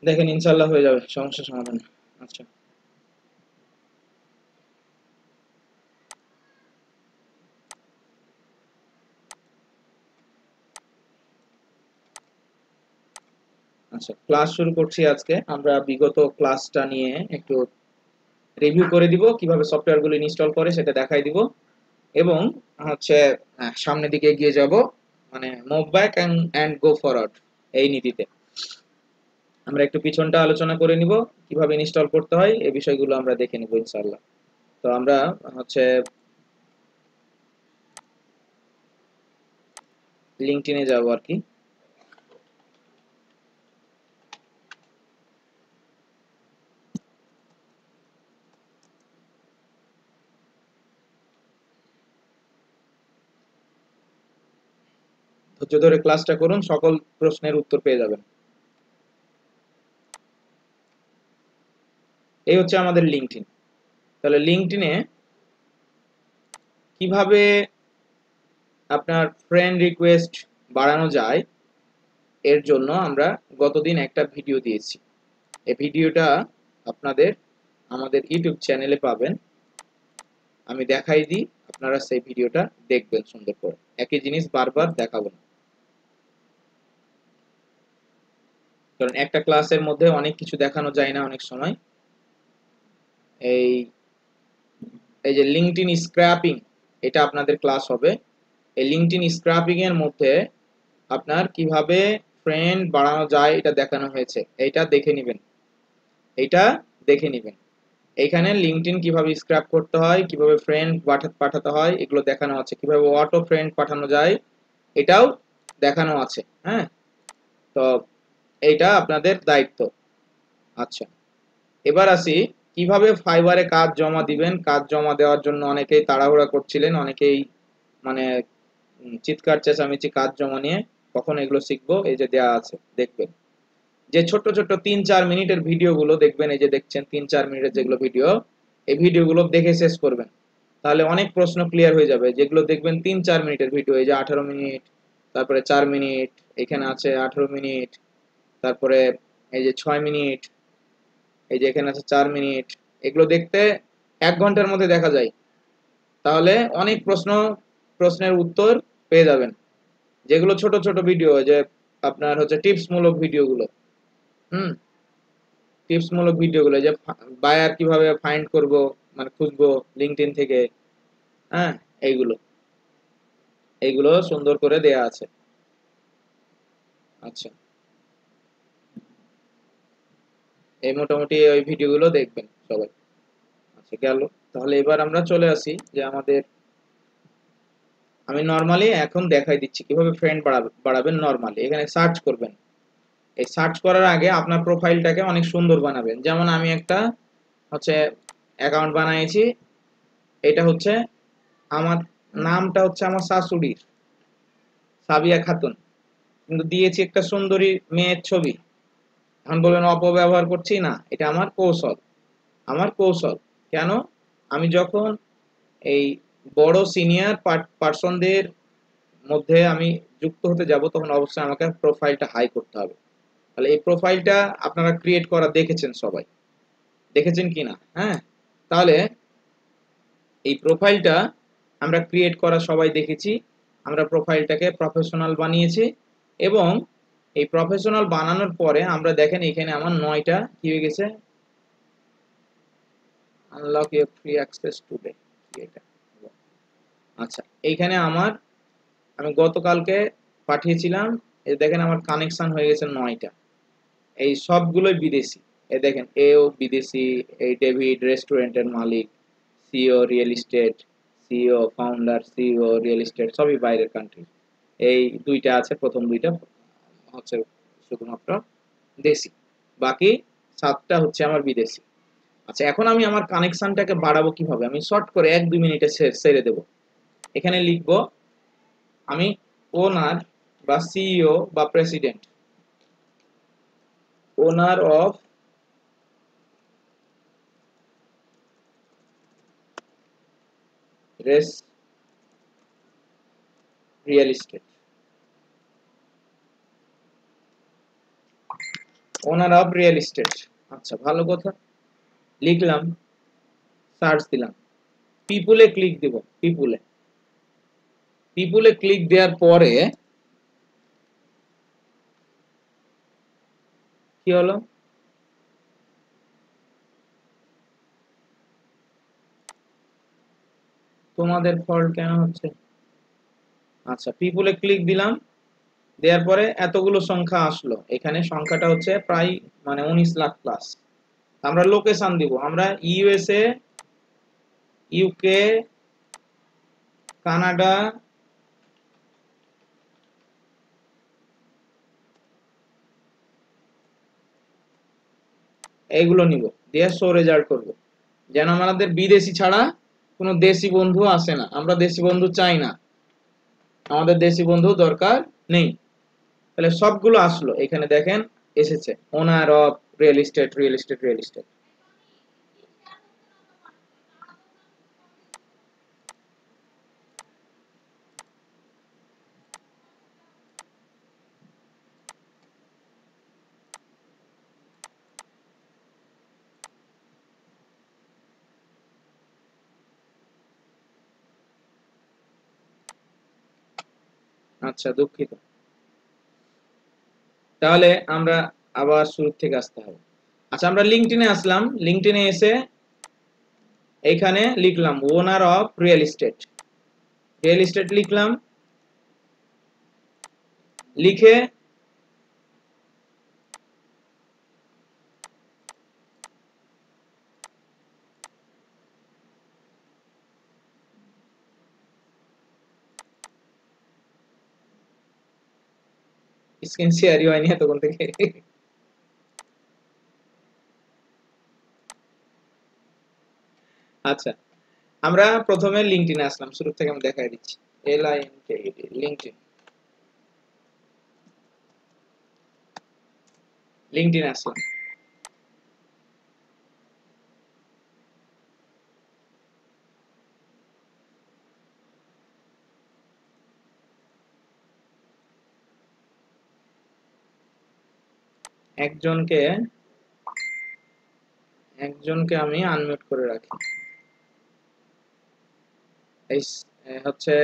দেখেন ইনশাআল্লাহ হয়ে যাবে, সমস্যা সমাধান। আচ্ছা আচ্ছা, ক্লাস শুরু করছি। আজকে আমরা বিগত ক্লাসটা নিয়ে একটু রিভিউ করে দিব, কিভাবে সফটওয়্যারগুলো ইনস্টল করে সেটা দেখাই দিব, এবং হচ্ছে সামনের দিকে এগিয়ে যাব, মানে move back and go forward এই নীতিতে। আমরা একটু পিছনটা আলোচনা করে নিব, কিভাবে ইনস্টল করতে হয় এই বিষয়গুলো আমরা দেখে নিব ইনশাআল্লাহ। তো আমরা হচ্ছে লিঙ্কডইনে যাব আর কি। ধৈর্য ধরে ক্লাসটা করুন, সকল প্রশ্নের উত্তর পেয়ে যাবেন। এই হচ্ছে আমাদের লিঙ্কডইন। তাহলে লিঙ্কডইনে কিভাবে আপনার ফ্রেন্ড রিকোয়েস্ট বাড়ানো যায় এর জন্য আমরা গতদিন একটা ভিডিও দিয়েছি। এই ভিডিওটা আপনাদের আমাদের ইউটিউব চ্যানেলে পাবেন। আমি দেখাই দিই, আপনারা সেই ভিডিওটা দেখবেন সুন্দর করে, একই জিনিস বারবার দেখাবো না, কারণ একটা ক্লাসের মধ্যে অনেক কিছু দেখানো যায় না অনেক সময়। এই এই যে লিঙ্কডইন স্ক্র্যাপিং, এটা আপনাদের ক্লাস হবে। এই লিঙ্কডইন স্ক্র্যাপিং এর মধ্যে আপনার কিভাবে ফ্রেন্ড বাড়ানো যায় এটা দেখানো হয়েছে, এইটা দেখে নেবেন, এইটা দেখে নেবেন। এইখানে লিঙ্কডইন কিভাবে স্ক্র্যাপ করতে হয়, কিভাবে ফ্রেন্ড পাঠাতে হয় এগুলো দেখানো আছে, কিভাবে অটো ফ্রেন্ড পাঠানো যায় এটাও দেখানো আছে। হ্যাঁ, তো এইটা আপনাদের দায়িত্ব। আচ্ছা, এবার আসি কিভাবে ফাইবারে কাজ জমা দিবেন। কাজ জমা দেওয়ার জন্য অনেকেই তাড়াহুড়া করছিলেন, অনেকেই মানে চিৎকার চেঁচামেচি কাজ জমা নিয়ে, কখন এগুলো শিখবো, এই যে দেয়া আছে দেখবেন। যে ছোট্ট ছোট্ট ৩-৪ মিনিটের ভিডিওগুলো দেখবেন, এই যে দেখছেন ৩-৪ মিনিটের যেগুলো ভিডিও, এই ভিডিওগুলো দেখে শেষ করবেন, তাহলে অনেক প্রশ্ন ক্লিয়ার হয়ে যাবে। যেগুলো দেখবেন ৩-৪ মিনিটের ভিডিও, এই যে 18 মিনিট, তারপরে 4 মিনিট, এখানে আছে 18 মিনিট, তারপরে এই যে 6 মিনিট, এই যে এখানে আছে 4 মিনিট, এগুলো দেখতে 1 ঘন্টার মধ্যে দেখা যায়। তাহলে অনেক প্রশ্নের উত্তর পেয়ে যাবেন। যেগুলো ছোট ছোট ভিডিও, যে আপনার হচ্ছে টিপস মূলক ভিডিওগুলো, হুম, টিপস মূলক ভিডিওগুলো, যে বায়ার কিভাবে ফাইন্ড করব, মানে খুঁজবো লিঙ্কডইন থেকে, হ্যাঁ, এইগুলো এইগুলো সুন্দর করে দেয়া আছে। আচ্ছা, এই মোটামুটি ওই ভিডিওগুলো দেখবেন সবাই। আচ্ছা গেল। তাহলে এবার আমরা চলে আসি যে আমাদের, আমি নরমালি এখন দেখাই দিচ্ছি কিভাবে ফ্রেন্ড বাড়াবেন। নরমালি এখানে সার্চ করবেন। এই সার্চ করার আগে আপনার প্রোফাইলটাকে অনেক সুন্দর বানাবেন। যেমন আমি একটা হচ্ছে অ্যাকাউন্ট বানিয়েছি, এটা হচ্ছে আমার নামটা হচ্ছে আমার শাশুড়ির, সাবিয়া খাতুন, কিন্তু দিয়েছি একটা সুন্দরী মেয়ের ছবি। এখন বলবেন অপব্যবহার করছি, না, এটা আমার কৌশল। আমার কৌশল কেন, আমি যখন এই বড় সিনিয়র পার্সনদের মধ্যে আমি যুক্ত হতে যাব, তখন অবশ্যই আমাকে প্রোফাইলটা হাই করতে হবে। তাহলে এই প্রোফাইলটা আপনারা ক্রিয়েট করা দেখেছেন সবাই, দেখেছেন কিনা? হ্যাঁ, তাহলে এই প্রোফাইলটা আমরা ক্রিয়েট করা সবাই দেখেছি। আমরা প্রোফাইলটাকে প্রফেশনাল বানিয়েছি, এবং এই প্রফেশনাল বানানোর পরে আমরা দেখেন এখানে আমার 9টা কি হয়ে গেছে, unlock your free access today, কি এটা? আচ্ছা, এইখানে আমি গতকালকে পাঠিয়েছিলাম, এই দেখেন আমার কানেকশন হয়ে গেছে 9টা। এই সবগুলোই বিদেশি। এই দেখেন এও বিদেশি, এই ডেভিড রেস্টুরেন্টের মালিক, CEO real estate, CEO founder, CEO real estate, সবই বাইরের কান্ট্রি। এই দুইটা আছে, প্রথম দুইটা হচ্ছে শুধুমাত্র দেশি, বাকি 7টা হচ্ছে আমার বিদেশি। আচ্ছা, এখন আমি আমার কানেকশনটাকে বাড়াবো কিভাবে, আমি শর্ট করে 1-2 মিনিটে ছেড়ে দেব। এখানে লিখব আমি ওনার বা সিইও বা president, owner of race real estate. Owner of real estate. আচ্ছা, ভালো কথা। লিখলাম, সার্চ দিলাম, পিপুলে ক্লিক দিব। পিপুলে পিপুলে ক্লিক দেওয়ার পরে কি হলো? তোমাদের ফল্ট কেন হচ্ছে? আচ্ছা, পিপুলে ক্লিক দিলাম, দেওয়ার পরে এতগুলো সংখ্যা আসলো। এখানে সংখ্যাটা হচ্ছে প্রায় মানে 19 লাখ প্লাস। আমরা লোকেশন দিব, আমরা ইউএসএ, ইউকে, কানাডা, এইগুলো নিব, দিয়ে শো রেজাল্ট করব। যেন আমাদের বিদেশি ছাড়া কোনো দেশি বন্ধু আসে না, আমরা দেশি বন্ধু চাই না, আমাদের দেশি বন্ধু দরকার নেই। তাহলে সবগুলো আসলো, এখানে দেখেন এসেছে ওনার of real estate, real estate, real estate. আচ্ছা, দুঃখিত। তাহলে আমরা আবার শুরু থেকে আসতে হবে। আচ্ছা, আমরা লিঙ্কডইনে আসলাম, লিঙ্কডইনে এসে এইখানে লিখলাম ওনার of real estate, real estate লিখলাম, লিখে স্ক্রিন শেয়ারই হয়নি এতক্ষণ থেকে। আচ্ছা, আমরা প্রথমে লিঙ্কডইনে আসলাম, শুরু থেকে আমি দেখাই দিচ্ছি। লিঙ্কডইন, লিঙ্কডইনে আসলাম। একজনকে একজনকে আমি আনমিউট করে রাখি। এই হচ্ছে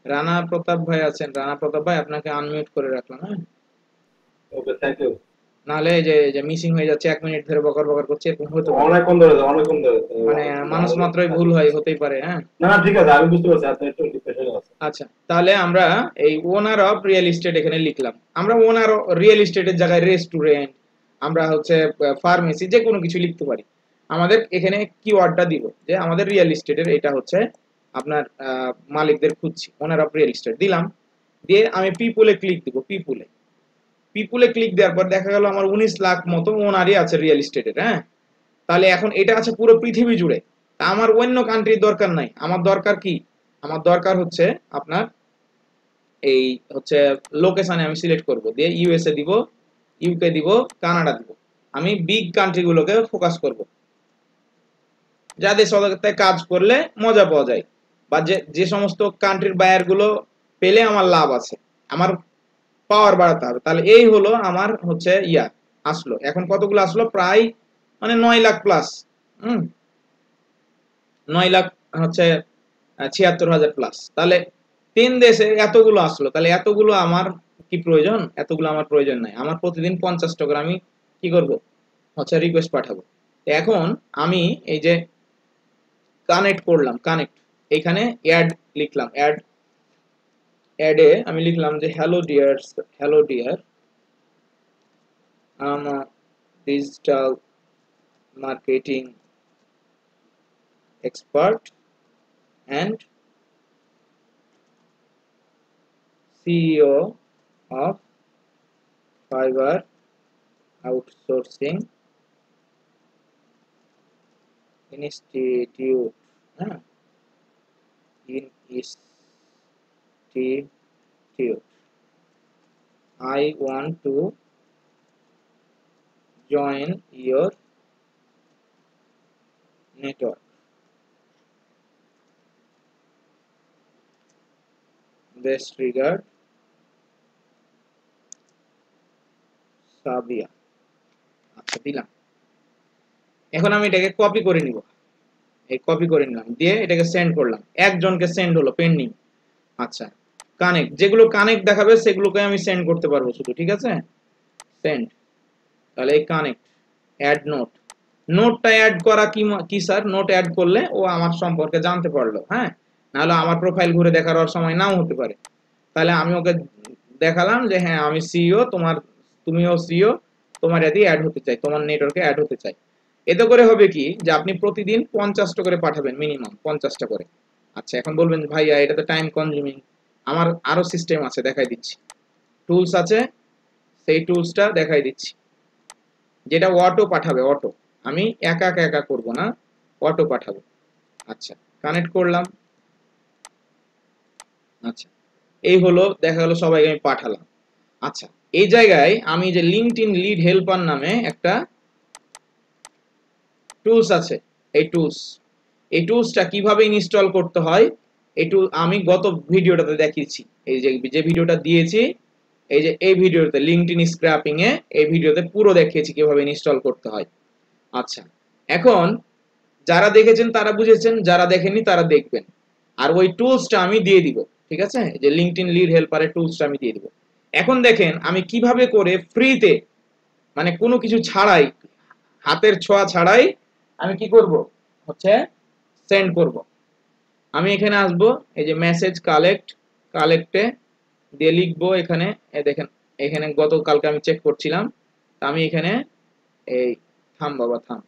রানা প্রতাপ ভাই আছেন। রানা প্রতাপ ভাই, আপনাকে আনমিউট করে রাখলাম। হ্যাঁ, ওকে, থ্যাংক ইউ। নাহলে এই যে মিসিং হয়ে যাচ্ছে, 1 মিনিট ধরে বকর বকর করছে, এরকম হতে পারে। অনেকক্ষণ ধরে অনেকক্ষণ ধরে মানে মানুষ মাত্রই ভুল হয়, হতেই পারে। হ্যাঁ, না না, ঠিক আছে, আমি বুঝতে পারছি আপনি একটু ডিপ্রেশনে আছেন। আচ্ছা, তাহলে আমরা এই ওনার অফ রিয়েল এস্টেট এখানে লিখলাম। আমরা ওনার রিয়েল এস্টেটের জায়গায় রেস্টুরেন্ট, আমরা হচ্ছে ফার্মেসি, যে কোনো কিছু লিখতে পারি। আমাদের এখানে কিওয়ার্ডটা দিব যে আমাদের রিয়েল এস্টেটের এটা হচ্ছে আপনার মালিকদের খুঁজছি, ওনার অফ রিয়েল এস্টেট দিলাম। দিয়ে আমি পিপুলে ক্লিক দিব। পিপুলে পিপুলে ক্লিক দেওয়ার পর দেখা গেল আমার 19 লাখ মতো ওনারই আছে রিয়েল এস্টেটের। হ্যাঁ, তাহলে এখন এটা আছে পুরো পৃথিবী জুড়ে। তা আমার অন্য কান্ট্রির দরকার নাই, আমার দরকার কি? আমার দরকার হচ্ছে আপনার এই হচ্ছে লোকেশনে আমি সিলেক্ট করব, দিয়ে ইউএসএ দিব, ইউকে দিব, কানাডা দিব। আমি বিগ কান্ট্রি গুলোকে ফোকাস করব, যাদের সাথে কাজ করলে মজা পাওয়া যায়, বা যে যে সমস্ত কান্ট্রির বায়ার গুলো পেলে আমার লাভ আছে, আমার পাওয়ার বাড়াতে হবে। তাহলে এই হলো আমার হচ্ছে আসলো। এখন কতগুলো আসলো? প্রায় মানে 9 লাখ প্লাস। হুম, 9 লাখ হচ্ছে 76,000 প্লাস। তাহলে 3 দেশে এতগুলো আসলো, তাহলে এতগুলো আমার কি প্রয়োজন? এতগুলো আমার প্রয়োজন নাই। আমার প্রতিদিন 50টা করে আমি কি করব? হচ্ছে রিকোয়েস্ট পাঠাবো। এখন আমি এই যে কানেক্ট করলাম, কানেক্ট, এখানে অ্যাড লিখলাম, অ্যাডে আমি লিখলাম যে hello dear, hello dear, I'm digital marketing expert and CEO of Fiverr Outsourcing Institute. হ্যাঁ, Institute. I want to join your network. Best regard, Sabiya, আচ্ছা দিলাম। এখন আমি এটাকে কপি করে নিব, এই কপি করে নিলাম, দিয়ে এটাকে সেন্ড করলাম, একজনকে সেন্ড হলো পেন্ডিং। আচ্ছা কানেক্ট, যেগুলো কানেক্ট দেখাবে সেগুলোকে আমি সেন্ড করতে পারবো শুধু, ঠিক আছে, সেন্ড। তাহলে এই কানেক্ট, অ্যাড নোট, নোটটা অ্যাড করা কি কি স্যার? নোট অ্যাড করলে ও আমার সম্পর্কে জানতে পারলো, হ্যাঁ, নাহলে আমার প্রোফাইল ঘুরে দেখার ওর সময় নাও হতে পারে। তাহলে আমি ওকে দেখালাম যে হ্যাঁ আমি সিইও, তোমার তুমিও সিইও, তোমার এতে অ্যাড হতে চাই, তোমার নেটওয়ার্কে অ্যাড হতে চাই। এতে করে হবে কি যে আপনি প্রতিদিন 50টা করে পাঠাবেন, মিনিমাম 50টা করে। আচ্ছা এখন বলবেন ভাইয়া এটা তো টাইম কনজিউমিং, আমার আরো সিস্টেম আছে, দেখাই দিচ্ছি, টুলস আছে, সেই টুলসটা দেখাই দিচ্ছি, যেটা অটো পাঠাবে, অটো, আমি একা একা করব না, অটো পাঠাবো। আচ্ছা কানেক্ট করলাম, আচ্ছা এই হলো, দেখা গেল সবাইকে আমি পাঠালাম। আচ্ছা এই জায়গায় আমি যে লিঙ্কডইন লিড হেল্পার নামে একটা টুলস আছে, এই টুলসটা কিভাবে ইনস্টল করতে হয়, এই টুল আমি গত ভিডিওটাতে দেখিয়েছি, এই যে ভিডিওটা দিয়েছি, এই যে এই ভিডিওতে লিঙ্কডইন স্ক্র্যাপিং এ, এই ভিডিওতে পুরো দেখিয়েছি কিভাবে ইনস্টল করতে হয়। আচ্ছা এখন যারা দেখেছেন তারা বুঝেছেন, যারা দেখেননি তারা দেখবেন। আর ওই টুলসটা আমি দিয়ে দিব, ঠিক আছে, যে লিঙ্কডইন লিড হেল্পারের টুলসটা আমি দিয়ে দিব। এখন দেখেন আমি কিভাবে করে ফ্রিতে, মানে কোনো কিছু ছাড়াই, হাতের ছোঁয়া ছাড়াই আমি কি করব, হচ্ছে সেন্ড করব। আমি এখানে আসব, এই যে মেসেজ কালেক্টে দিয়ে লিখবো এখানে, এই দেখেন এখানে গতকালকে আমি চেক করছিলাম, আমি এখানে এই থাম বাবা থাম,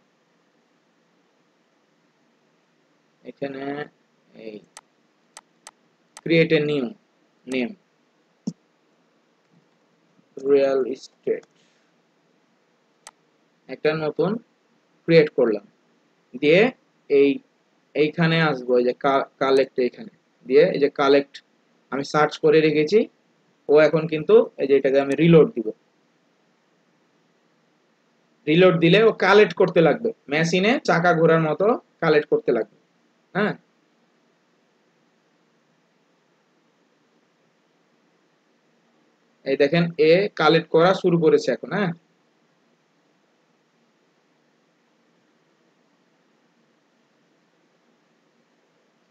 এখানে এই create a new name, real estate, একটা নতুন ক্রিয়েট করলাম, দিয়ে এইখানে আসবো, এই যে কালেক্ট, এখানে দিয়ে এই যে কালেক্ট আমি সার্চ করে রেখেছি, ও এখন কিন্তু এই যে এটাকে আমি রিলোড দিব, রিলোড দিলে ও কালেক্ট করতে লাগবে, মেশিনে চাকা ঘোরার মতো কালেক্ট করতে লাগবে। হ্যাঁ এই দেখেন এ কালেক্ট করা শুরু করেছে এখন। হ্যাঁ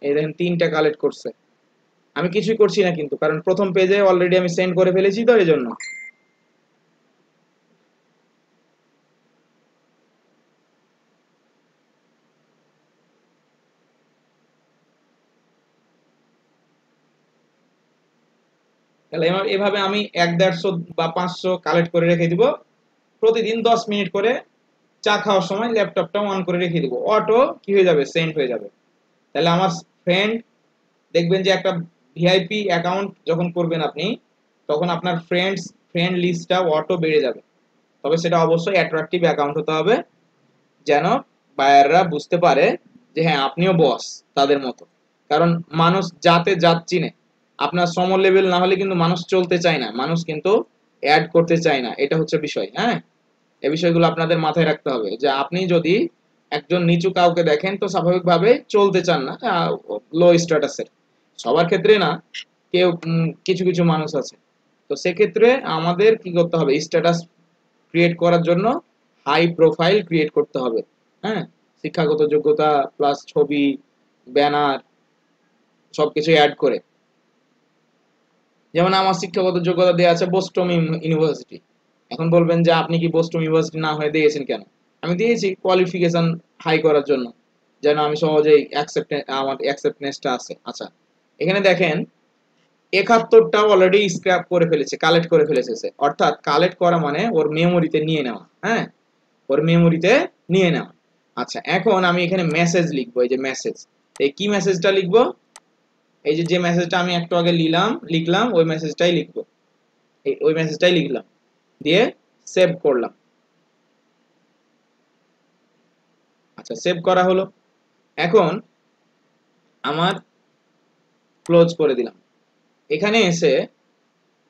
এই দেখেন 3টা কালেক্ট করছে, আমি কিছুই করছি না কিন্তু, কারণ প্রথম পেজে অলরেডি আমি সেন্ড করে ফেলেছি, তো এই জন্য। তাহলে এভাবে আমি 150 বা 500 কালেক্ট করে রেখে দিব, প্রতিদিন 10 মিনিট করে চা খাওয়ার সময় ল্যাপটপটা অন করে রেখে দিব, অটো কি হয়ে যাবে, সেন্ড হয়ে যাবে। তাহলে আমার ফ্রেন্ড, দেখবেন যে একটা ভিআইপি অ্যাকাউন্ট যখন করবেন আপনি, তখন আপনার ফ্রেন্ড লিস্টটা অটো বেড়ে যাবে। তবে সেটা অবশ্যই অ্যাট্রাকটিভ অ্যাকাউন্ট হতে হবে, যেন বায়াররা বুঝতে পারে যে হ্যাঁ আপনিও বস তাদের মতো। কারণ মানুষ যাতে যাচ্ছি না, আপনার সম লেভেল না হলে কিন্তু মানুষ চলতে চায় না, মানুষ কিন্তু অ্যাড করতে চায় না, এটা হচ্ছে বিষয়। হ্যাঁ এই বিষয়গুলো আপনাদের মাথায় রাখতে হবে, যে আপনি যদি একজন নিচু কাউকে দেখেন তো স্বাভাবিকভাবে চলতে চান না, লো স্ট্যাটাসের, সবার ক্ষেত্রে না, কেউ কিছু কিছু মানুষ আছে। তো সেক্ষেত্রে আমাদের কি করতে হবে, স্ট্যাটাস ক্রিয়েট করার জন্য হাই প্রোফাইল ক্রিয়েট করতে হবে। হ্যাঁ শিক্ষাগত যোগ্যতা প্লাস ছবি, ব্যানার, সবকিছু অ্যাড করে। যেমন আমার শিক্ষাগত যোগ্যতা দেওয়া আছে বোস্টন ইউনিভার্সিটি। এখন বলবেন যে আপনি কি বোস্টন ইউনিভার্সিটি না হয়ে দিয়েছেন কেন? আমি দিয়েছি কোয়ালিফিকেশন হাই করার জন্য, যেন আমি সহজেই আমার অ্যাকসেপ্টেন্সটা আছে। আচ্ছা এখানে দেখেন 71টা অলরেডি স্ক্র্যাপ করে ফেলেছে, কালেক্ট করে ফেলেছে সে, অর্থাৎ কালেক্ট করা মানে ওর মেমোরিতে নিয়ে নেওয়া। হ্যাঁ ওর মেমোরিতে নিয়ে নেওয়া। আচ্ছা এখন আমি এখানে মেসেজ লিখবো, এই যে মেসেজ, এই কি মেসেজটা লিখবো, এই যে মেসেজটা আমি একটু আগে লিখলাম ওই মেসেজটাই লিখবো, ওই মেসেজটাই লিখলাম, দিয়ে সেভ করলাম। আচ্ছা সেভ করা হলো, এখন আমার ক্লোজ করে দিলাম। এখানে এসে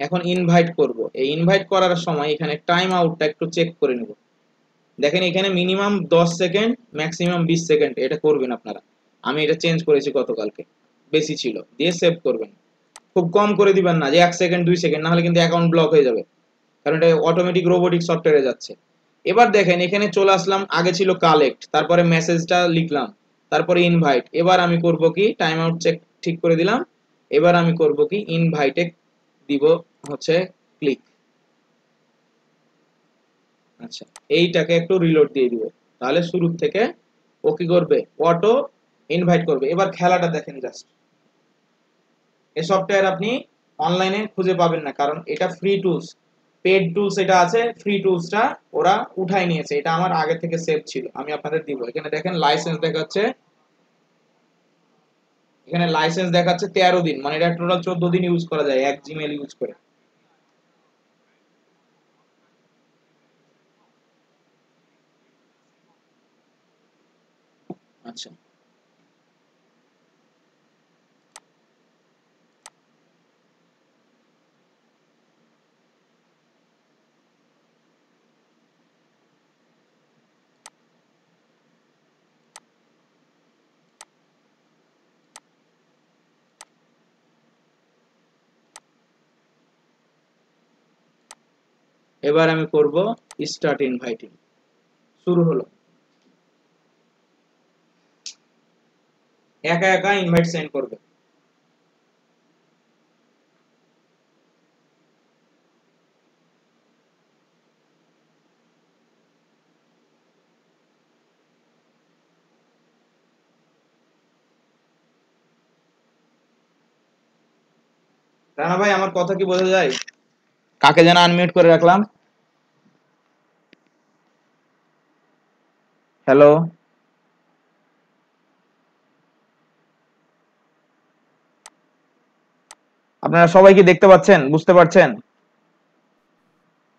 এখন ইনভাইট করব, এই ইনভাইট করার সময় এখানে টাইম আউটটা একটু চেক করে নেব। দেখেন এখানে মিনিমাম 10 সেকেন্ড, ম্যাক্সিমাম 20 সেকেন্ড, এটা করবেন আপনারা। আমি এটা চেঞ্জ করেছি গতকালকে, বেশি ছিল, দিয়ে সেভ করবেন। খুব কম করে দিবেন না, যে 1 সেকেন্ড 2 সেকেন্ড, না হলে কিন্তু অ্যাকাউন্ট ব্লক হয়ে যাবে। কারণ এটা অটোমেটিক রোবোটিক সফটওয়্যারে যাচ্ছে। এবার দেখেন এখানে চলে আসলাম, আগে ছিল কালেক্ট, তারপরে মেসেজটা লিখলাম, তারপরে ইনভাইট। এবার আমি করব কি, টাইম আউট চেক ঠিক করে দিলাম। এবার আমি করব কি, ইনভাইটে দিব হচ্ছে ক্লিক। আচ্ছা, এইটাকে একটু রিলোড দিয়ে দিব, তাহলে শুরু থেকে ও কি করবে, অটো ইনভাইট করবে। এবার খেলাটা দেখেন জাস্ট, এই সফটওয়্যার আপনি অনলাইনে খুঁজে পাবেন না, কারণ এটা ফ্রি টুলস। পেড টুলস এটা আছে, ফ্রি টুলসটা ওরা উঠাই নিয়েছে। এটা আমার আগে থেকে সেভ ছিল, আমি আপনাদের দিব। এখানে দেখেন লাইসেন্স দেখাচ্ছে, এখানে লাইসেন্স দেখাচ্ছে 13 দিন, মানে এটা টোটাল 14 দিন ইউজ করা যায় এক জিমেইল ইউজ করে। আচ্ছা, এবার আমি করব স্টার্ট ইনভাইটিং। শুরু হলো, একা একা ইনভাইট সেন্ড করবে। রানা ভাই, আমার কথা কি বোঝা যায়? কাকে যেন আনমিউট করে রাখলাম। হ্যালো, আপনারা সবাই কি দেখতে পাচ্ছেন, বুঝতে পারছেন?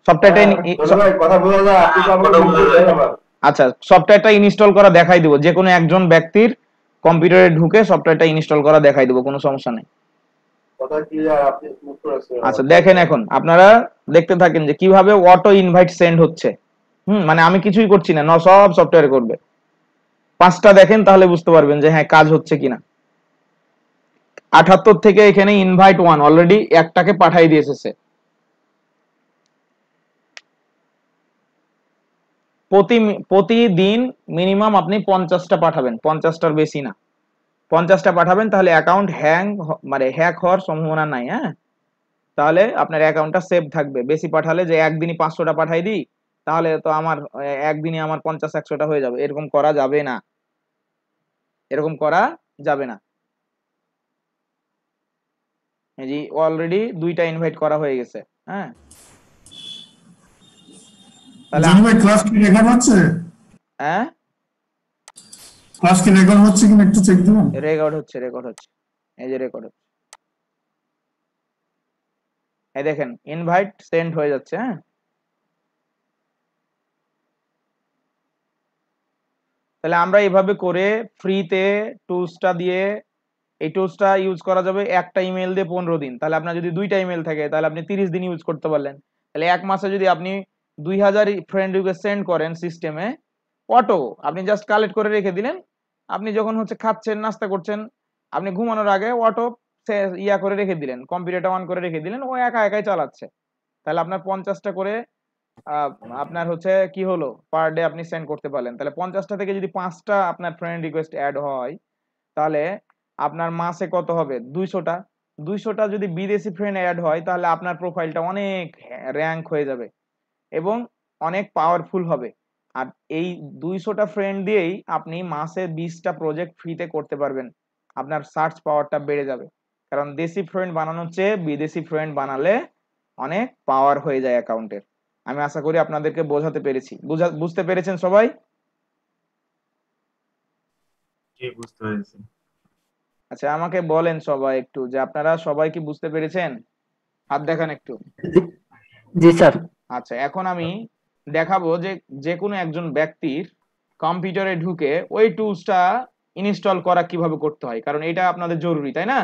সফটওয়্যারটা ভাই কথা বোঝা যায়, আপনি তো আমাকে বলতেছেন আবার। আচ্ছা, সফটওয়্যারটা ইনস্টল করা দেখাই দিব, যে কোনো একজন ব্যক্তির কম্পিউটারে ঢুকে সফটওয়্যারটা ইনস্টল করা দেখাই দিব, কোনো সমস্যা নেই। কথা ক্লিয়ার, আপনি স্মুথ করেছেন আচ্ছা আমার দেখেন, কথা। এখন আপনারা দেখতে থাকেন যে কিভাবে অটো ইনভাইট সেন্ড হচ্ছে। মানে আমি কিছুই করছি না, সব সফটওয়্যার করবে। 5টা দেখেন, তাহলে বুঝতে পারবেন যে হ্যাঁ কাজ হচ্ছে কিনা। 78 থেকে এখানে ইনভাইট 1 অলরেডি একটাকে পাঠাই দিয়েছে সে। প্রতিদিন মিনিমাম আপনি 50টা পাঠাবেন, 50টার বেশি না। 50টা পাঠাবেন, তাহলে অ্যাকাউন্ট মানে হ্যাক হওয়ার সম্ভাবনা নাই। হ্যাঁ, তাহলে আপনার অ্যাকাউন্টটা সেভ থাকবে। বেশি পাঠালে যে একদিনই 500টা পাঠাই দিই, তাহলে তো আমার একদিনই আমার 50-100টা হয়ে যাবে, এরকম করা যাবে না, এরকম করা যাবে না। এই যে অলরেডি 2টা ইনভাইট করা হয়ে গেছে। হ্যাঁ, তাহলে জানি ভাই, ক্লাস কি রেকর্ড হচ্ছে? হ্যাঁ, ক্লাস কি রেকর্ড হচ্ছে কিনা একটু চেক দিবেন? রেকর্ড হচ্ছে, রেকর্ড হচ্ছে, এই যে রেকর্ড হচ্ছে। এই দেখেন ইনভাইট সেন্ড হয়ে যাচ্ছে। হ্যাঁ, তাহলে আমরা এইভাবে করে ফ্রিতে টুলসটা দিয়ে, এই টুলসটা ইউজ করা যাবে একটা ইমেল দিয়ে 15 দিন। তাহলে আপনার যদি 2টা ইমেল থাকে, তাহলে আপনি 30 দিন ইউজ করতে পারলেন। তাহলে এক মাসে যদি আপনি 2000 ফ্রেন্ড রিকোয়েস্ট সেন্ড করেন সিস্টেমে, অটো আপনি জাস্ট কালেক্ট করে রেখে দিলেন। আপনি যখন হচ্ছে খাচ্ছেন, নাস্তা করছেন, আপনি ঘুমানোর আগে অটো ইয়া করে রেখে দিলেন, কম্পিউটারটা অন করে রেখে দিলেন, ও একা একাই চালাচ্ছে। তাহলে আপনার 50টা করে আহ, আপনার হচ্ছে কি হলো, পার ডে আপনি সেন্ড করতে পারলেন। তাহলে 50টা থেকে যদি 5টা আপনার ফ্রেন্ড রিকোয়েস্ট অ্যাড হয়, তাহলে আপনার মাসে কত হবে, 200টা। 200টা যদি বিদেশি ফ্রেন্ড অ্যাড হয়, তাহলে আপনার প্রোফাইলটা অনেক র্যাঙ্ক হয়ে যাবে এবং অনেক পাওয়ারফুল হবে। আর এই 200টা ফ্রেন্ড দিয়েই আপনি মাসে 20টা প্রজেক্ট ফ্রিতে করতে পারবেন। আপনার সার্চ পাওয়ারটা বেড়ে যাবে, কারণ দেশি ফ্রেন্ড বানানোর চেয়ে বিদেশি ফ্রেন্ড বানালে অনেক পাওয়ার হয়ে যায় অ্যাকাউন্টের। আমি আশা করি আপনাদেরকে বোঝাতে পেরেছি। বুঝতে পেরেছেন সবাই? জি, বুঝতে পেরেছি। আচ্ছা, আমাকে বলেন সবাই একটু যে আপনারা সবাই কি বুঝতে পেরেছেন? হাত দেখান একটু। জি স্যার। আচ্ছা, এখন আমি দেখাবো যে যে কোনো একজন ব্যক্তির কম্পিউটারে ঢুকে ওই টুলসটা ইনস্টল করা কিভাবে করতে হয়, কারণ এটা আপনাদের জরুরি, তাই না?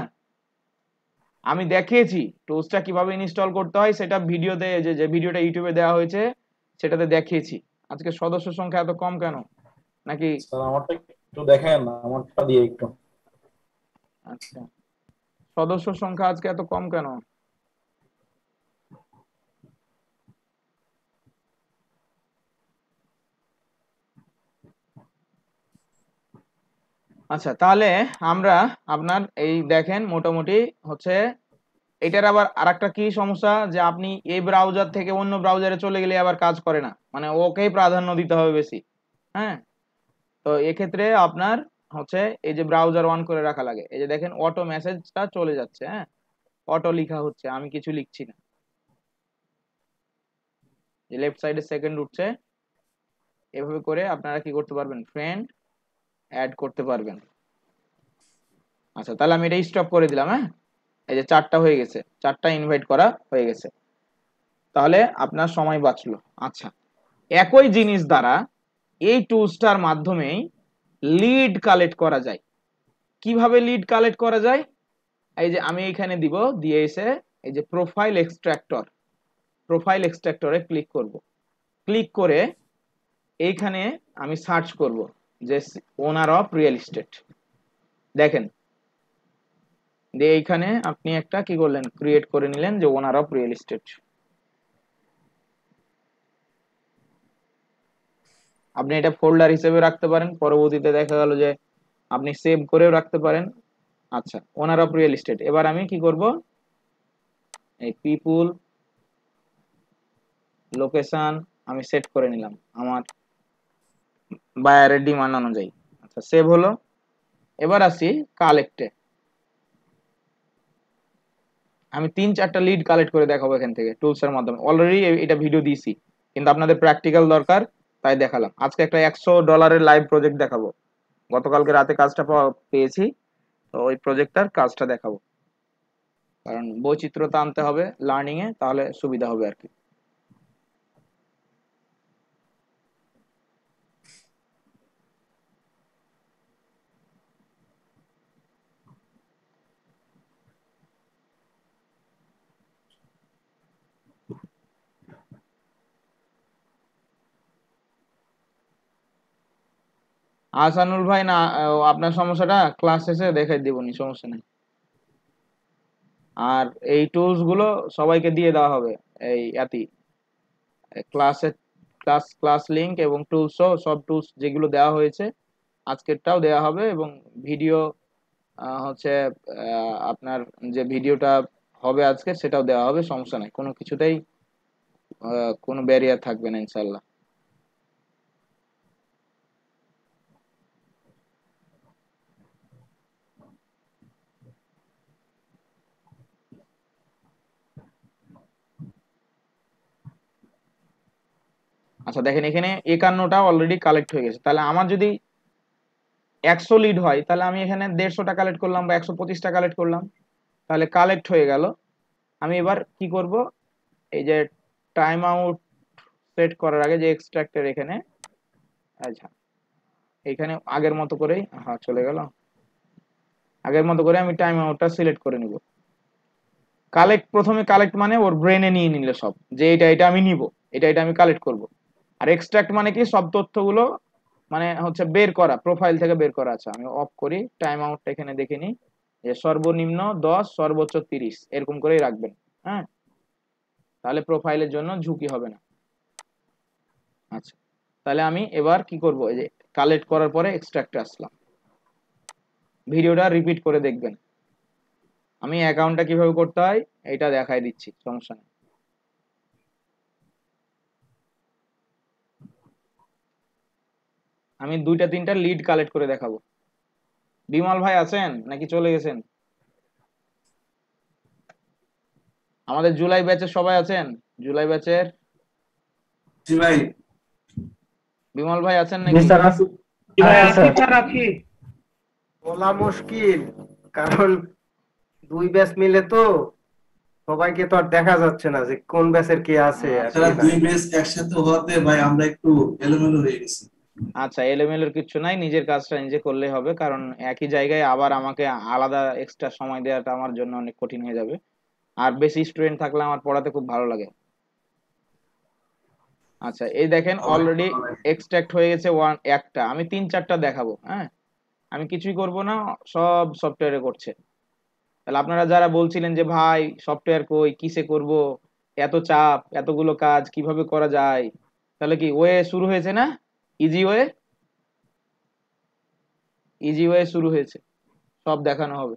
আমি দেখিয়েছি টুলসটা কিভাবে ইনস্টল করতে হয়, সেটা ভিডিওতে, যে ভিডিওটা ইউটিউবে দেওয়া হয়েছে সেটাতে দেখিয়েছি। আজকে সদস্য সংখ্যা এত কম কেন, নাকি? স্যার আমারটা একটু দেখেন, আমারটা দিয়ে একটু। আচ্ছা, সদস্য সংখ্যা আজকে এত কম কেন? আচ্ছা, তাহলে আমরা আপনার এই দেখেন মোটামুটি হচ্ছে এটার আবার আরেকটা কি সমস্যা যে আপনি এই ব্রাউজার থেকে অন্য ব্রাউজারে চলে গেলে আবার কাজ করে না, মানে ওকেই প্রাধান্য দিতে হবে বেশি। হ্যাঁ, তো এক্ষেত্রে আপনার হচ্ছে এই যে ব্রাউজার অন করে রাখা লাগে। এই যে দেখেন অটো মেসেজটা চলে যাচ্ছে, হ্যাঁ, অটো লেখা হচ্ছে, আমি কিছু লিখছি না। যে লেফট সাইডে সেকেন্ড উঠছে, এভাবে করে আপনারা কি করতে পারবেন, ফ্রেন্ড অ্যাড করতে পারবেন। আচ্ছা, তাহলে আমি এটা স্টপ করে দিলাম। হ্যাঁ, এই যে 4টা হয়ে গেছে, 4টা ইনভাইট করা হয়ে গেছে, তাহলে আপনার সময় বাঁচলো। আচ্ছা, একই জিনিস দ্বারা এই টুলসটার মাধ্যমেই লিড কালেক্ট করা যায়। কিভাবে লিড কালেক্ট করা যায়? এই যে আমি এখানে দিব, দিয়ে এসে এই যে প্রোফাইল এক্সট্রাক্টর, প্রোফাইল এক্সট্রাক্টরে ক্লিক করব। ক্লিক করে এইখানে আমি সার্চ করব যে ওনার অফ রিয়েল এস্টেট। দেখেন, দিয়ে এইখানে আপনি একটা কি করলেন, ক্রিয়েট করে নিলেন যে ওনার অফ রিয়েল এস্টেট। আপনি এটা ফোল্ডার হিসেবে রাখতে পারেন, পরবর্তীতে দেখা গেল যে আপনি সেভ করেও রাখতে পারেন। আচ্ছা, ওনার অফ রিয়েল এস্টেট। এবার আমি কি করব, এই পিপুল লোকেশন আমি সেট করে নিলাম আমার বায়ারের ডিমান্ড অনুযায়ী। আচ্ছা, সেভ হলো। এবার আসি কালেক্টে। আমি 3-4টা লিড কালেক্ট করে দেখাবো এখান থেকে টুলস এর মাধ্যমে। অলরেডি এটা ভিডিও দিয়েছি, কিন্তু আপনাদের প্র্যাকটিক্যাল দরকার তাই দেখালাম। আজকে একটা $100 লাইভ প্রজেক্ট দেখাবো। গতকালকে রাতে কাজটা পেয়েছি, তো ওই প্রজেক্টটার কাজটা দেখাবো, কারণ বৈচিত্র্যতা আনতে হবে লার্নিং এ, তাহলে সুবিধা হবে আর কি। আহসানুল ভাই, না আপনার সমস্যাটা ক্লাস শেষে দেখাই দিবনি, সমস্যা নেই। আর এই টুলস গুলো সবাইকে দিয়ে দেওয়া হবে, এই ইয়াতি ক্লাসে, ক্লাস লিংক এবং টুলস সব টুলস যেগুলো দেওয়া হয়েছে আজকেরটাও দেওয়া হবে, এবং ভিডিও হচ্ছে আপনার যে ভিডিওটা হবে আজকে সেটাও দেওয়া হবে, সমস্যা নাই, কোনো কিছুতেই কোনো ব্যারিয়ার থাকবে না ইনশাল্লাহ। আচ্ছা, দেখেন এখানে 51টা অলরেডি কালেক্ট হয়ে গেছে। তাহলে আমার যদি 100 লিড হয়, তাহলে আমি এখানে 150টা কালেক্ট করলাম বা 125টা কালেক্ট করলাম, তাহলে কালেক্ট হয়ে গেল। আমি এবার কি করব, এই যে টাইম আউট সেট করার আগে যে এক্সট্রাক্টর এখানে, আচ্ছা এখানে আগের মতো করেই, হ্যাঁ চলে গেল, আগের মতো করে আমি টাইম আউটটা সিলেক্ট করে নিব। কালেক্ট, প্রথমে কালেক্ট মানে ওর ব্রেনে নিয়ে নিলে সব, যে এটা আমি নিব, এটা আমি কালেক্ট করব। আর এক্সট্রাক্ট মানে কি, সব তথ্যগুলো মানে হচ্ছে বের করা, প্রোফাইল থেকে বের করা। আছে, আমি অফ করি, টাইম আউটটা এখানে দেখে নিই যে সর্বনিম্ন 10, সর্বোচ্চ 30 এরকম করেই রাখবেন। হ্যাঁ, তাহলে প্রোফাইলের জন্য ঝুঁকি হবে না। আচ্ছা, তাহলে আমি এবার কি করব, এই যে কালেক্ট করার পরে এক্সট্রাক্টে আসলাম, ভিডিওটা রিপিট করে দেখবেন। আমি অ্যাকাউন্টটা কিভাবে করতে হয় এটা দেখাই দিচ্ছি, সমস্যা নেই। আমি 2-3টা লিড কালেক্ট করে দেখাবো। বিমল ভাই আছেন নাকি চলে গেছেন? আমাদের জুলাই ব্যাচের সবাই আছেন? জুলাই ব্যাচের জি ভাই। বিমল ভাই আছেন জি নাকি? স্যার, আছি স্যার। বলা মুশকিল, কারণ দুই ব্যাচ মিলে তো সবাইকে তো আর দেখা যাচ্ছে না যে কোন ব্যাচের কে আছে আর তারা কে দুই নাই। বেস একসাথে হওয়াতে ভাই আমরা একটু এলোমেলো হয়ে গেছি। আচ্ছা, এলোমেলোর কিছু নাই, নিজের কাজটা নিজে করলেই হবে, কারণ একই জায়গায় আবার আমাকে আলাদা এক্সট্রা সময় দেওয়াটা আমার জন্য অনেক কঠিন হয়ে যাবে। আর বেশি স্টুডেন্ট থাকলে আমার পড়াতে খুব ভালো লাগে। আচ্ছা, এই দেখেন অলরেডি এক্সট্রাক্ট হয়ে গেছে একটা, আমি 3-4টা দেখাবো। হ্যাঁ, আমি কিছুই করব না, সব সফটওয়্যারে করছে। তাহলে আপনারা যারা বলছিলেন যে ভাই সফটওয়্যার কই, কিসে করব, এত চাপ, এতগুলো কাজ কিভাবে করা যায়, তাহলে কি ওয়ে শুরু হয়েছে না, ইজি ওয়ে। ইজি ওয়ে শুরু হয়েছে, সব দেখানো হবে।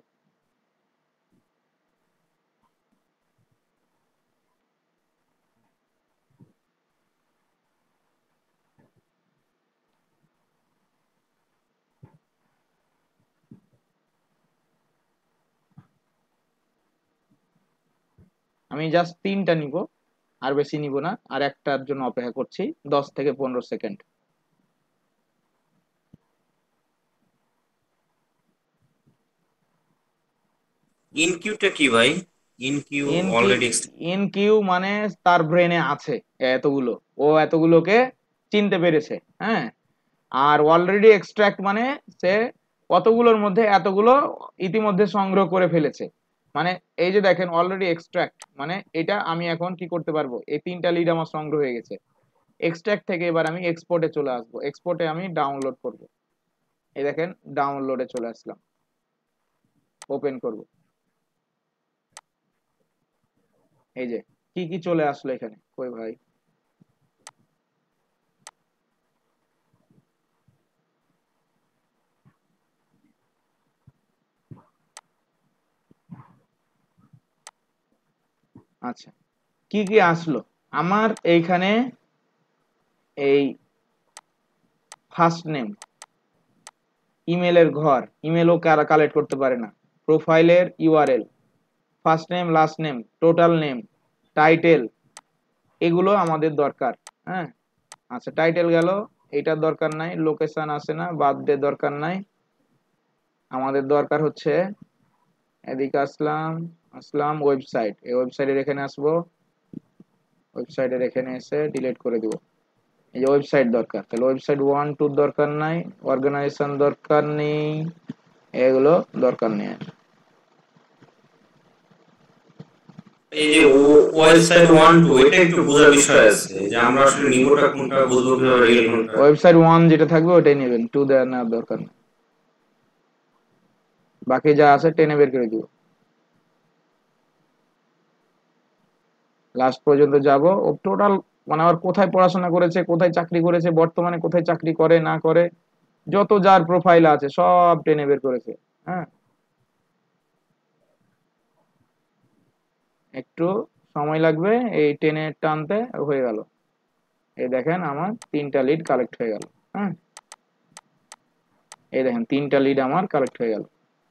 আমি জাস্ট 3টা নিব, আর বেশি নিব না, আর একটার জন্য অপেক্ষা করছি 10 থেকে 15 সেকেন্ড। ইনকিউটা কি ভাই? ইনকিউ ইন অলরেডি ইন কিউ মানে তার ব্রেনে আছে এতগুলো, ও এতগুলোকে চিনতে পেরেছে, হ্যাঁ। আর অলরেডি এক্সট্রাক্ট মানে সে কতগুলোর মধ্যে এতগুলো ইতিমধ্যে সংগ্রহ করে ফেলেছে। মানে এই যে দেখেন অলরেডি এক্সট্রাক্ট মানে এটা আমি এখন কি করতে পারবো, এই 3টা লিড আমার সংগ্রহ হয়ে গেছে। এক্সট্রাক্ট থেকে এবার আমি এক্সপোর্টে চলে আসবো, এক্সপোর্টে আমি ডাউনলোড করব। এই দেখেন ডাউনলোডে চলে আসলাম, ওপেন করব। এই যে কি কি চলে আসলো এখানে, কই ভাই, আচ্ছা কি কি আসলো আমার এইখানে। এই ফার্স্ট নেম, ইমেলের ঘর, ইমেলও কারা কালেক্ট করতে পারে না, প্রোফাইলের URL, first name last name, total name, title, এগুলো আমাদের দরকার, হ্যাঁ। আচ্ছা টাইটেল গেল, এটার দরকার নাই, লোকেশন আসে না, বার্থডে দরকার নাই। আমাদের দরকার হচ্ছে, এদিকে আসলাম, ওয়েবসাইট, এই ওয়েবসাইটের এখানে আসবো, ওয়েবসাইটের এখানে এসে ডিলিট করে দিব। এই যে ওয়েবসাইট দরকার, তাহলে ওয়েবসাইট 1 2 দরকার নাই, অর্গানাইজেশন দরকার নেই, এগুলো দরকার নেই আর। এই যে ওয়েবসাইট 1 2 এটা একটু বোঝার বিষয় আছে যে আমরা আসলে নিবোটা কোনটা, বুঝবো কিভাবে রিয়েল কোনটা। ওয়েবসাইট 1 যেটা থাকবে ওটাই নেবেন, 2 দেওয়ার না দরকার নেই, বাকি যা আছে টেনে বের করে দিব। লাস্ট পর্যন্ত যাব, ও টোটাল মানে আবার কোথায় পড়াশোনা করেছে, কোথায় চাকরি করেছে, বর্তমানে কোথায় চাকরি করে না করে, যত যার প্রোফাইল আছে সব টেনে বের করেছে, হ্যাঁ। একটু সময় লাগবে এই টেনে টানতে, হয়ে গেল। এই দেখেন আমার 3টা লিড কালেক্ট হয়ে গেল, হ্যাঁ। এই দেখেন 3টা লিড আমার কালেক্ট হয়ে গেল।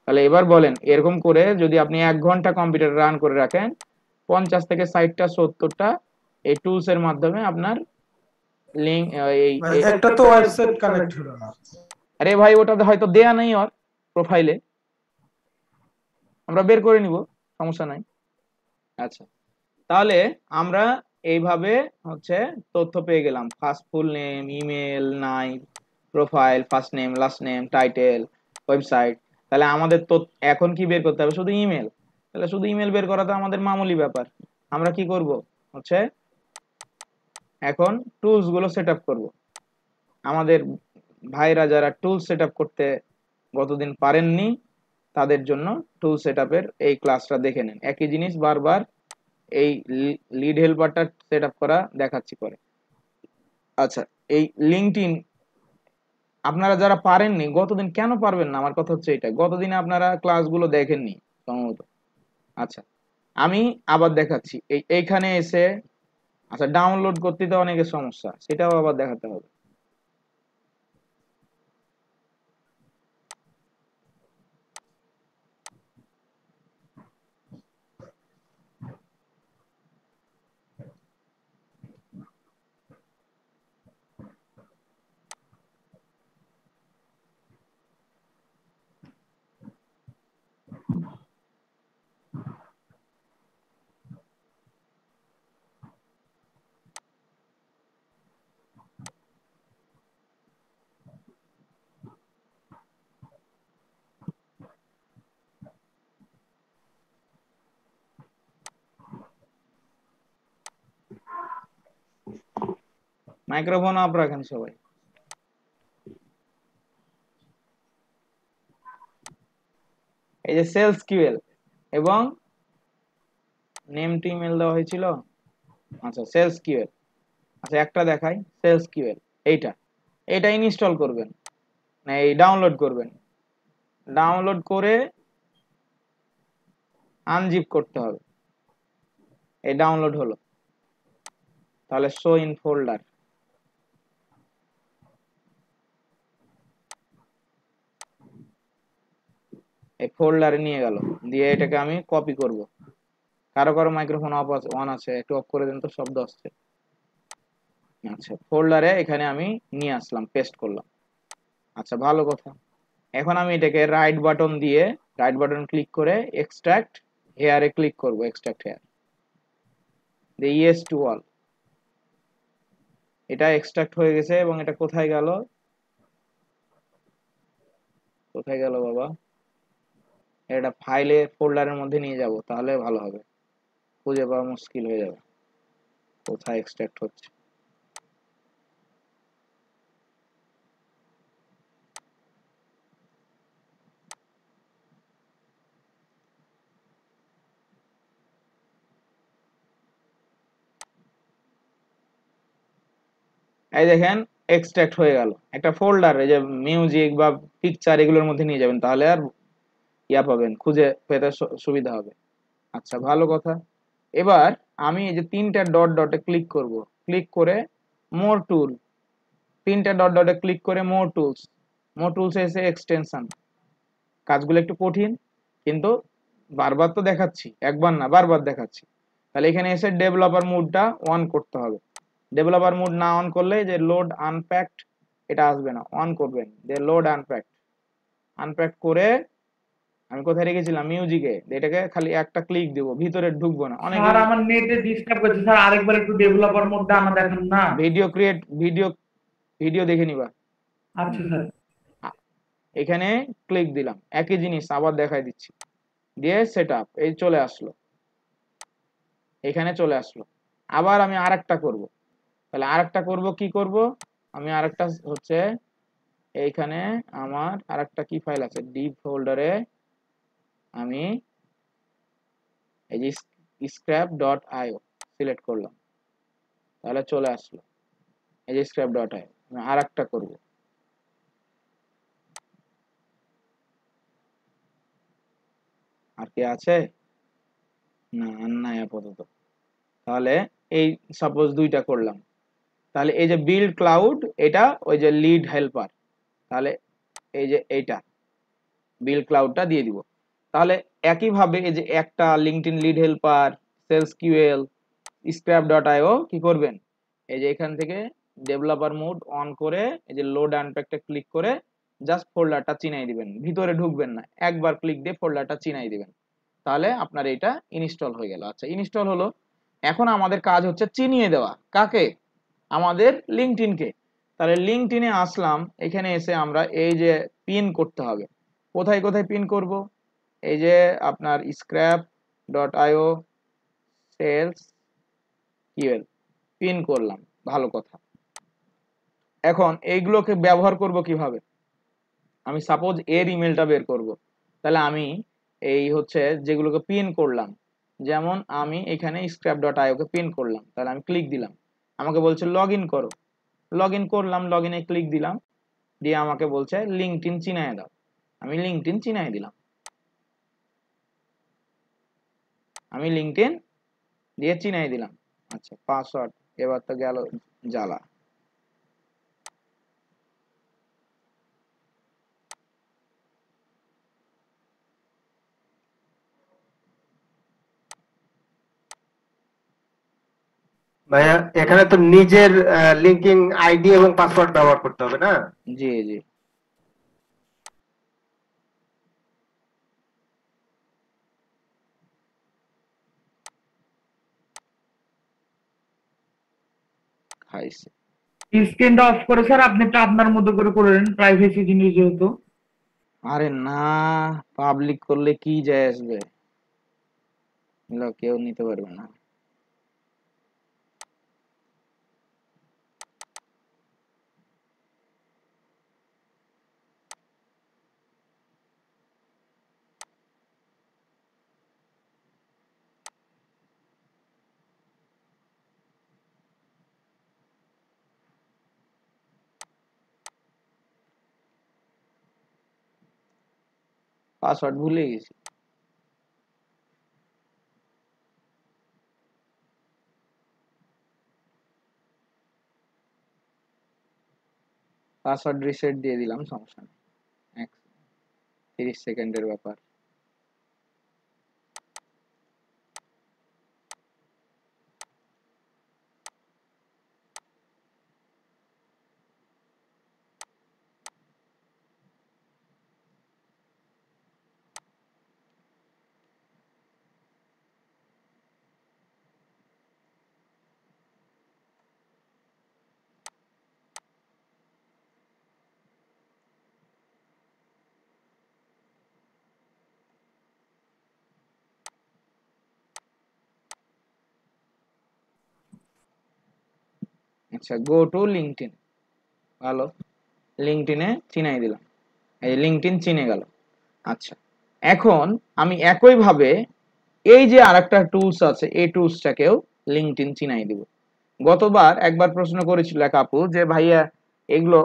তাহলে এবার বলেন, এরকম করে যদি আপনি 1 ঘন্টা কম্পিউটার রান করে রাখেন, 50 থেকে 60টা 70টা এই টুলস এর মাধ্যমে আপনার লিঙ্ক, একটা তো ওয়েবসাইট কানেক্ট হলো না। আরে ভাই ওটাতে হয়তো দেয়া নেই ওর প্রোফাইলে, আমরা বের করে নিব, সমস্যা নাই। আচ্ছা তাহলে আমরা এইভাবে হচ্ছে তথ্য পেয়ে গেলাম, ফার্স্ট ফুল নেম, ইমেল নাই, profile, first name last name, title, website. তাহলে আমাদের তো এখন কি বের করতে হবে, শুধু ইমেল। তাহলে শুধু ইমেল বের করা তো আমাদের মামুলি ব্যাপার। আমরা কি করব হচ্ছে এখন টুলস গুলো সেট আপ করবো। আমাদের ভাইরা যারা টুলস সেট আপ করতে গতদিন পারেননি, তাদের জন্য টুল সেট আপের এই ক্লাসটা দেখে নেন, একই জিনিস বারবার এই লিড হেল্পারটা সেট আপ করা দেখাচ্ছি পরে। আচ্ছা এই লিঙ্কডইন আপনারা যারা পারেননি গতদিন, কেন পারবেন না, আমার কথা হচ্ছে এটা, গতদিনে আপনারা ক্লাসগুলো দেখেননি সম্ভবত। আচ্ছা আমি আবার দেখাচ্ছি, এইখানে এসে, আচ্ছা ডাউনলোড করতে তো অনেকের সমস্যা, সেটাও আবার দেখাতে হবে। মাইক্রোফোন অফ রাখেন সবাই। এই যে সেলস কিউএল এবং নেম টি ইমেল দেওয়া হয়েছিল, আচ্ছা সেলস কিউএল, আচ্ছা একটা দেখাই, সেলস কিউএল এইটা, এটা ইনস্টল করবেন না, এই ডাউনলোড করবেন। ডাউনলোড করে আনজিপ করতে হবে। এই ডাউনলোড হলো, তাহলে শো ইন ফোল্ডার, এই ফোল্ডারে নিয়ে গেল, দিয়ে এটাকে আমি কপি করব। কারো কারো মাইক্রোফোন অন আছে, একটু অফ করে দেন তো, শব্দ আসছে। আচ্ছা, ফোল্ডারে এখানে আমি নিয়ে আসলাম, পেস্ট করলাম। আচ্ছা, ভালো কথা। এখন আমি এটাকে রাইট বাটন দিয়ে, রাইট বাটন ক্লিক করে এক্সট্রাক্ট হেয়ারে ক্লিক করব, এক্সট্রাক্ট হেয়ার দিয়ে ইয়েস টু অল। এটা এক্সট্রাক্ট হয়ে গেছে এবং এটা কোথায় গেল, কোথায় গেল বাবা? এটা ফাইলে ফোল্ডারের মধ্যে নিয়ে যাব, তাহলে ভালো হবে, খুঁজে পাওয়া মুশকিল হয়ে যাবে কোথায় এক্সট্রাক্ট হচ্ছে। এই দেখেন এক্সট্রাক্ট হয়ে গেল একটা ফোল্ডার, এই যে মিউজিক বা পিকচার এগুলোর মধ্যে নিয়ে যাবেন, তাহলে আর ইয়া পাবেন, খুঁজে পেতে সুবিধা হবে। আচ্ছা, ভালো কথা। এবার আমি এই যে তিনটা ডট ডটে ক্লিক করব, ক্লিক করে মোর টুল, তিনটা ডট ডটে ক্লিক করে মোর টুলস, মোর টুলসে এসে এক্সটেনশন। কাজগুলো একটু কঠিন, কিন্তু বারবার তো দেখাচ্ছি, একবার না বারবার দেখাচ্ছি। তাহলে এখানে এসে ডেভেলপার মোডটা অন করতে হবে। ডেভেলপার মোড না অন করলে যে লোড আনপ্যাকড এটা আসবে না, অন করবেন, যে লোড আনপ্যাকড। আনপ্যাক করে আমি কোথায় রেখেছিলাম, মিউজিকে, এটাকে খালি একটা ক্লিক দিব, ভিতরে ঢুকবো না। অনেক স্যার আমার নেটে ডিস্টার্ব করছে স্যার, আরেকবার একটু ডেভেলপার মোডটা আমার দেখান না। ভিডিও ক্রিয়েট, ভিডিও দেখে নিবা। আচ্ছা স্যার। এখানে ক্লিক দিলাম, একই জিনিস আবার দেখাই দিচ্ছি, দিয়ে সেট আপ, এই চলে আসলো, এখানে চলে আসলো। আবার আমি আরেকটা করব, তাহলে আরেকটা করব, কি করব আমি, আরেকটা হচ্ছে এইখানে আমার আরেকটা কি ফাইল আছে, ডিপ ফোল্ডারে আমি এই যে স্ক্র্যাপ ডট আইও সিলেক্ট করলাম, তাহলে চলে আসলো এই যে স্ক্র্যাপ ডট আইও। আমি আরেকটা করব, আর কি আছে? না, আর নাই আপাতত। তাহলে এই সাপোজ দুইটা করলাম, তাহলে এই যে বিল্ড ক্লাউড, এটা ওই যে লিড হেল্পার, তাহলে এই যে এইটা বিল্ড ক্লাউডটা দিয়ে দিব। তাহলে একইভাবে এই যে একটা LinkedIn lead helper, sales QL, scrape dot IO কি করবেন, এই যে এখান থেকে ডেভেলপার মোড অন করে এই যে লোড আনপ্যাকটা ক্লিক করে জাস্ট ফোল্ডারটা চিনাই দিবেন, ভিতরে ঢুকবেন না, একবার ক্লিক দিয়ে ফোল্ডারটা চিনাই দিবেন, তাহলে আপনার এটা ইনস্টল হয়ে গেল। আচ্ছা, ইনস্টল হলো। এখন আমাদের কাজ হচ্ছে চিনিয়ে দেওয়া, কাকে? আমাদের লিঙ্কডইনকে। তাহলে লিঙ্কডইনে আসলাম, এখানে এসে আমরা এই যে পিন করতে হবে, কোথায় কোথায় পিন করব, এই যে আপনার স্ক্র্যাপ ডট আইও সেলস কিউএল পিন করলাম, ভালো কথা। এখন এইগুলোকে ব্যবহার করব কিভাবে, আমি সাপোজ এর ইমেলটা বের করব, তাহলে আমি এই হচ্ছে যেগুলোকে পিন করলাম, যেমন আমি এখানে স্ক্র্যাপ ডট আইও কে পিন করলাম, তাহলে আমি ক্লিক দিলাম, আমাকে বলছে লগ ইন করো, লগ ইন করলাম, লগ ইনে ক্লিক দিলাম, দিয়ে আমাকে বলছে লিঙ্কডইন চিনায় দাও, আমি লিঙ্কডইন চিনাই দিলাম, আমি লিঙ্কডইন দিয়ে চিনাই দিলাম। আচ্ছা, পাসওয়ার্ড এবার তো গেল জ্বালা। ভাইয়া এখানে তো নিজের লিঙ্কিং আইডি এবং পাসওয়ার্ড ব্যবহার করতে হবে না? জি জি, খাইছে। স্ক্রিনটা অফ করে স্যার আপনি তো আপনার মতো করে করেন, প্রাইভেসি জিনিস যেহেতু। আরে না, পাবলিক করলে কি যায় আসবে, কেউ নিতে পারবে না। পাসওয়ার্ড ভুলে গেছি। পাসওয়ার্ড রিসেট দিয়ে দিলাম, সমস্যা নেই, 30 সেকেন্ডের ব্যাপার। আচ্ছা, গো টু লিঙ্কডইন। ভালো, লিঙ্কডইনে চিনাই দিলাম, এই লিঙ্কডইন চিনে গেল। আচ্ছা, এখন আমি একইভাবে এই যে আরেকটা টুলস আছে, এই টুলসটাকেও লিঙ্কডইন চিনাই দিব। গতবার একবার প্রশ্ন করেছিল এক আপু যে ভাইয়া এগুলো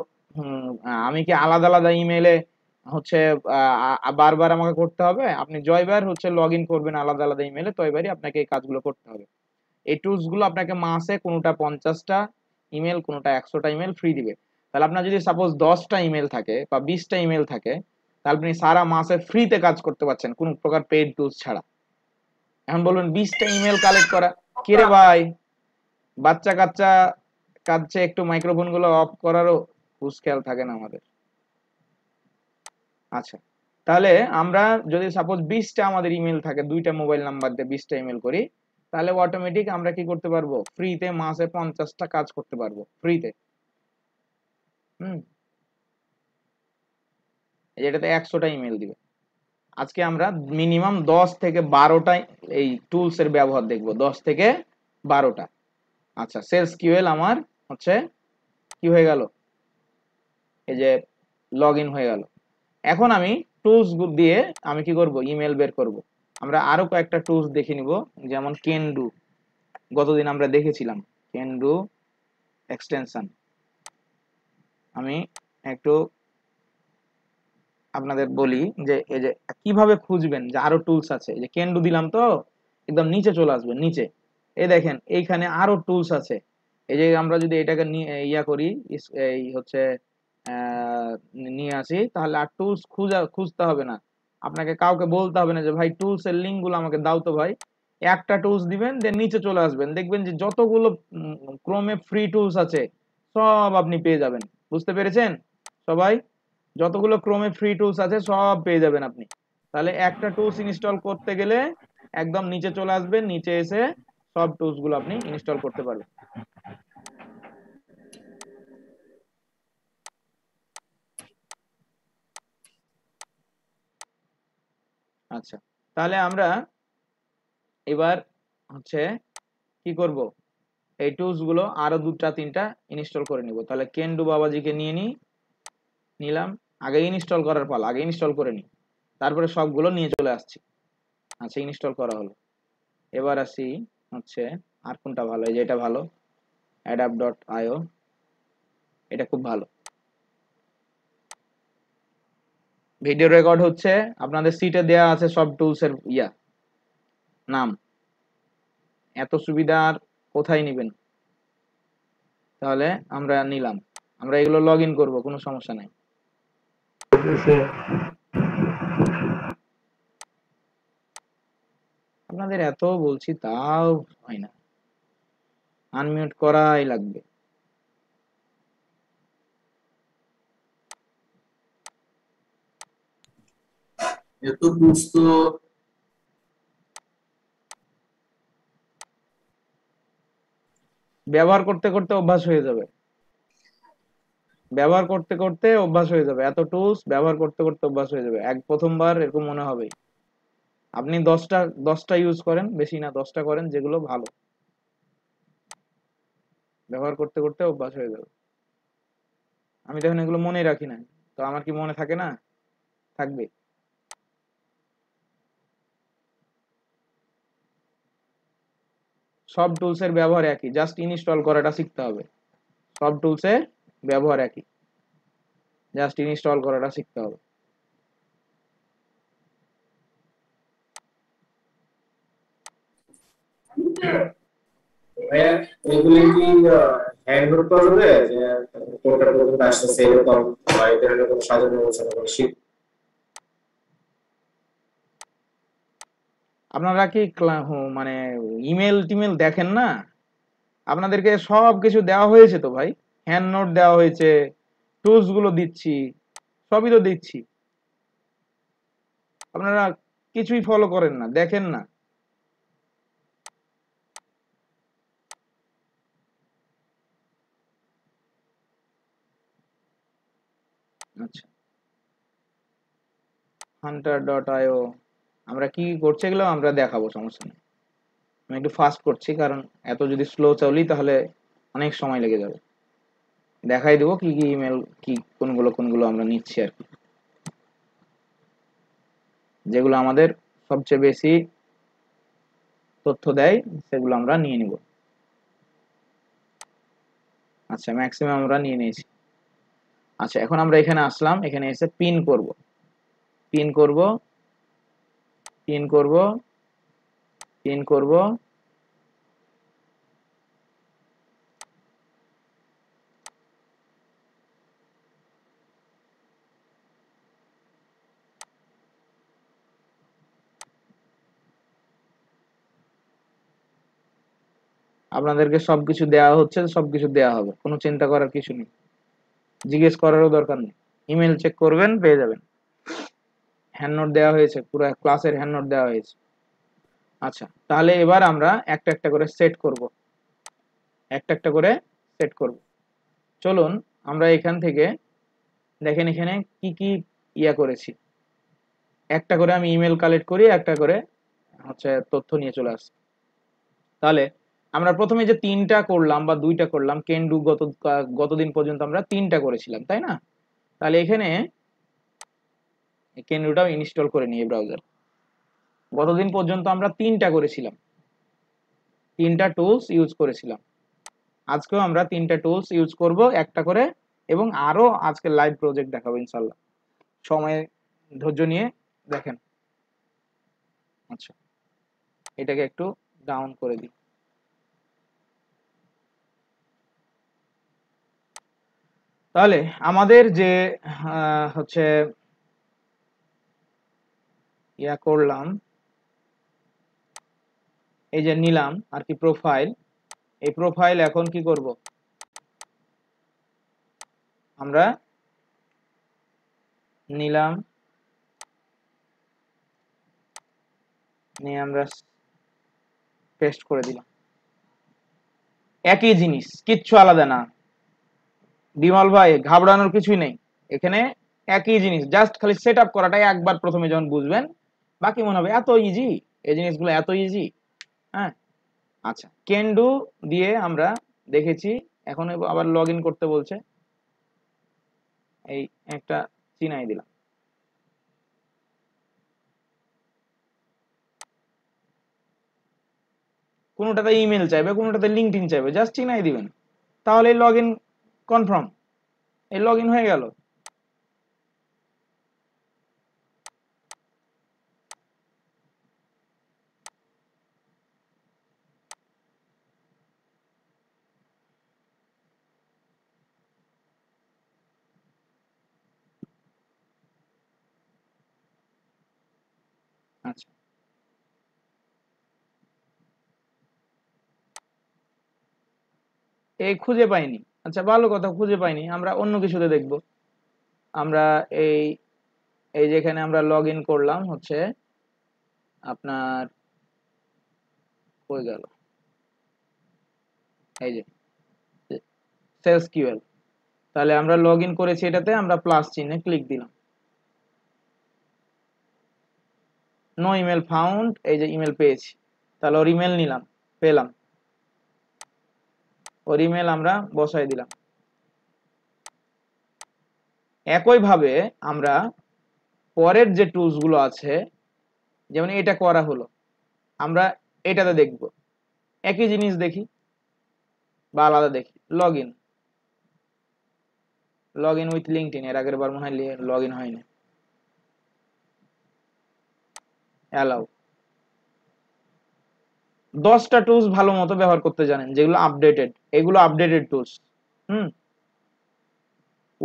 আমি কি আলাদা আলাদা ইমেলে হচ্ছে বারবার আমাকে করতে হবে? আপনি জয়বার হচ্ছে লগ ইন করবেন আলাদা আলাদা ইমেলে, তয়বারই আপনাকে এই কাজগুলো করতে হবে। এই টুলস গুলো আপনাকে মাসে কোনোটা 50টা ইমেল, কোনোটা 100টা ইমেল ফ্রি দিবে। তাহলে আপনার যদি সাপোজ 10টা ইমেল থাকে বা 20টা ইমেল থাকে, তাহলে আপনি সারা মাসে ফ্রিতে কাজ করতে পারছেন কোনো প্রকার পেইড টুলস ছাড়া। এখন বলবেন 20টা ইমেল কালেক্ট করা, কে রে ভাই, বাচ্চা কাচ্চা কাজে একটু মাইক্রোফোন গুলো অফ করারও হুঁশ খেয়াল থাকে না আমাদের। আচ্ছা, তাহলে আমরা যদি সাপোজ 20টা আমাদের ইমেল থাকে, 2টা মোবাইল নাম্বার দিয়ে 20টা ইমেল করি, তাহলে অটোমেটিক আমরা কি করতে পারবো, ফ্রিতে মাসে 50টা কাজ করতে পারবো ফ্রিতে। এটাতে 100টা ইমেল দিবে। আজকে আমরা মিনিমাম 10 থেকে 12টা এই টুলস এর ব্যবহার দেখব, 10 থেকে 12টা। আচ্ছা, সেলস কিউএল আমার হচ্ছে কি হয়ে গেল, এই যে লগ ইন হয়ে গেল। এখন আমি টুলস দিয়ে আমি কি করব, ইমেল বের করব। আমরা আরো কয়েকটা টুলস দেখে নিব, যেমন ক্যানডু, গতদিন আমরা দেখেছিলাম ক্যানডু এক্সটেনশন। আমি একটু আপনাদের বলি যে এই যে কিভাবে খুঁজবেন, যে আরো টুলস আছে। এই যে ক্যানডু দিলাম তো একদম নিচে চলে আসবে, নিচে এই দেখেন এইখানে আরো টুলস আছে। এই যে আমরা যদি এটাকে ইয়া করি, এই হচ্ছে নিয়ে আসি, তাহলে আর টুলস খুঁজতে হবে না, আপনাকে কাউকে বলতে হবে না যে ভাই টুলস এর লিঙ্ক গুলো আমাকে দাও তো ভাই। একটা টুলস দিবেন, দেন নিচে চলে আসবেন, দেখবেন যে যতগুলো ক্রোমে ফ্রি টুলস আছে সব আপনি পেয়ে যাবেন। বুঝতে পেরেছেন সবাই? যতগুলো ক্রোমে ফ্রি টুলস আছে সব পেয়ে যাবেন আপনি। তাহলে একটা টুলস ইনস্টল করতে গেলে একদম নিচে চলে আসবেন, নিচে এসে সব টুলস গুলো আপনি ইনস্টল করতে পারবেন। আচ্ছা, তাহলে আমরা এবার হচ্ছে কি করব, এই টুলস গুলো আরো 2-3টা ইনস্টল করে নিব। তাহলে কেন্ডু বাবাজিকে নিলাম, আগে ইনস্টল করার পালা, আগে ইনস্টল করে নি, তারপরে সবগুলো নিয়ে চলে আসছি। আচ্ছা, ইনস্টল করা হলো। এবার আসি হচ্ছে আর কোনটা ভালো, এই যে এটা ভালো, adapt.io, এটা খুব ভালো। ভিডিও রেকর্ড হচ্ছে, আপনাদের সিটে দেয়া আছে সব টুলস এর নাম। এত সুবিধা আর কোথায় নিবেন? তাহলে আমরা নিলাম, আমরা এগুলো লগ ইন করবো, কোনো সমস্যা নাই। আপনাদের এত বলছি তাও হয় না, আনমিউট করাই লাগবে। এত বুঝতো ব্যবহার করতে করতে অভ্যাস হয়ে যাবে, ব্যবহার করতে করতে অভ্যাস হয়ে যাবে, এত টুলস ব্যবহার করতে করতে অভ্যাস হয়ে যাবে। প্রথমবার এরকম মনে হবে। আপনি 10টা ইউজ করেন, বেশি না 10টা করেন, যেগুলো ভালো, ব্যবহার করতে করতে অভ্যাস হয়ে যাবে। আমি দেখুন এগুলো মনে রাখি না, তো আমার কি মনে থাকে না? থাকবে। সব টুলস এর ব্যবহার একই, জাস্ট ইনস্টল করাটা শিখতে হবে। সব টুলস এর ব্যবহার একই, জাস্ট ইনস্টল করাটা শিখতে হবে। ভাইয়া এগুলি কি হ্যান্ড নোট করা যাবে যে কোনটা পর্যন্ত আসতেছে এরকম বা এরকম সাজানো গোছানো করে শীট? আপনারা কি মানে ইমেল টিমেল দেখেন না? আপনাদেরকে সব কিছু দেওয়া হয়েছে তো ভাই, হ্যান্ড নোট দেওয়া হয়েছে, টুলস গুলো দিচ্ছি, সবই তো দিচ্ছি। আপনারা কিছুই ফলো করেন না, দেখেন না। আচ্ছা, hunter.io আমরা কি করছি এগুলো আমরা দেখাবো, সমস্যা নেই। আমি একটু ফাস্ট করছি, কারণ এত যদি স্লো চলি তাহলে অনেক সময় লেগে যাবে। দেখাই দেবো কি কি ইমেল, কি কোনগুলো আমরা নিচ্ছি আর কি, যেগুলো আমাদের সবচেয়ে বেশি তথ্য দেয় সেগুলো আমরা নিয়ে নিব। আচ্ছা, ম্যাক্সিমাম আমরা নিয়ে নিয়েছি। আচ্ছা, এখন আমরা এখানে আসলাম, এখানে এসে পিন করব, পিন করব, পিন করব, পিন করব। আপনাদেরকে সবকিছু দেওয়া হচ্ছে, সবকিছু দেওয়া হবে, কোনো চিন্তা করার কিছু নেই, জিজ্ঞেস করারও দরকার নেই। ইমেল চেক করবেন, পেয়ে যাবেন। হ্যান্ড নোট দেওয়া হয়েছে, পুরো ক্লাসের হ্যান্ড নোট দেওয়া হয়েছে। আচ্ছা, তাহলে এবার আমরা একটা একটা করে সেট করব, একটা একটা করে সেট করব। চলুন আমরা এখান থেকে দেখেন এখানে কি কি ইয়া করেছি, একটা করে আমি ইমেল কালেক্ট করি, একটা করে হচ্ছে তথ্য নিয়ে চলে আসছি। তাহলে আমরা প্রথমে যে 3টা করলাম বা 2টা করলাম, ক্যান ডু গতদিন পর্যন্ত আমরা 3টা করেছিলাম, তাই না? তাহলে এখানে ক্যান ডুটাও ইনস্টল করে নিই ব্রাউজার। গতদিন পর্যন্ত আমরা 3টা করেছিলাম, 3টা টুলস ইউজ করেছিলাম। আজকেও আমরা 3টা টুলস ইউজ করব একটা করে, এবং আরো আজকে লাইভ প্রজেক্ট দেখাবো ইনশাআল্লাহ। সময় ধৈর্য নিয়ে দেখেন। আচ্ছা, এটাকে একটু ডাউন করে দিই। তাহলে আমাদের যে হচ্ছে ইয়া করলাম, এই যে নিলাম আর কি প্রোফাইল, এই প্রোফাইল এখন কি করব, আমরা নিলাম, নিয়ে আমরা পেস্ট করে দিলাম। একই জিনিস, কিচ্ছু আলাদা না বিমল ভাই, ঘাবড়ানোর কিছুই নেই এখানে, একই জিনিস, জাস্ট খালি সেট আপ করাটাই একবার প্রথমে যখন বুঝবেন বাকি মনে হবে এত ইজি, এই জিনিসগুলো এত ইজি। হ্যাঁ, আচ্ছা, ক্যান ডু দিয়ে আমরা দেখেছি, এখন আবার লগ ইন করতে বলছে, এই একটা চিনাই দিলাম। কোনোটাতে ইমেল চাইবে, কোনোটাতে লিঙ্কডইন চাইবে, জাস্ট চিনাই দিবেন, তাহলে লগ ইন কনফার্ম, এই লগ ইন হয়ে গেল। আচ্ছা, এই খুঁজে পাইনি, আচ্ছা ভালো কথা, খুঁজে পাইনি, আমরা অন্য কিছুতে দেখব। আমরা এই এই যেখানে আমরা লগ ইন করলাম হচ্ছে আপনার, কই গেল, এই যে সেলস কিউএল, তাহলে আমরা লগ ইন করেছি এটাতে, আমরা প্লাস চিহ্নে ক্লিক দিলাম, নো ইমেল ফাউন্ড, এই যে ইমেল পেয়েছি, তাহলে ওর ইমেল নিলাম, পেলাম, ওর ইমেল আমরা বসাই দিলাম। একইভাবে আমরা পরের যে টুলস গুলো আছে, যেমন এটা করা হলো, আমরা এটাতে দেখব, একই জিনিস দেখি বা আলাদা দেখি। Log in, log in with LinkedIn, এর আগের বার মনে হয় লগ ইন হয়নি। অ্যালাউ, 10টা টুলস ভালো মতো ব্যবহার করতে জানেন যেগুলো আপডেটেড, এগুলো updated tools.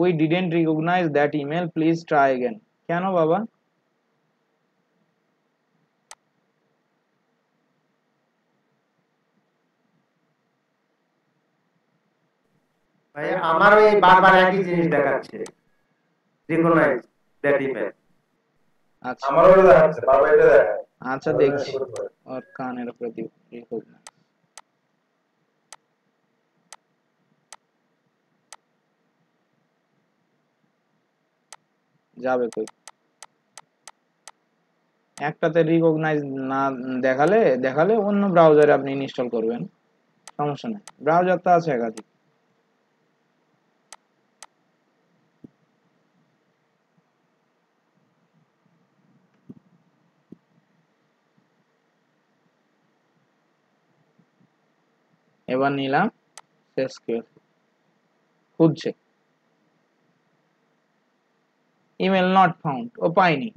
We didn't recognize that email, please try again. কেন বাবা? ভাই আমার ওই বারবার একই জিনিস দেখাচ্ছে, রিকগনাইজ দ্যাট ইমেল। আচ্ছা আমারও এটা দেখাচ্ছে, বারবার এটা দেখায়। আচ্ছা দেখছি और কানের উপরে দিব রিকগনাইজ। যাবে কই? একটাতে রিকগনাইজ না দেখালে অন্য ব্রাউজারে আপনি ইনস্টল করবেন, সমস্যা নেই, ব্রাউজার তো আছে একাধিক। এবার নিলাম এসকিউএল, খুঁজছে, ইমেল নট ফাউন্ড, ও পাইনি।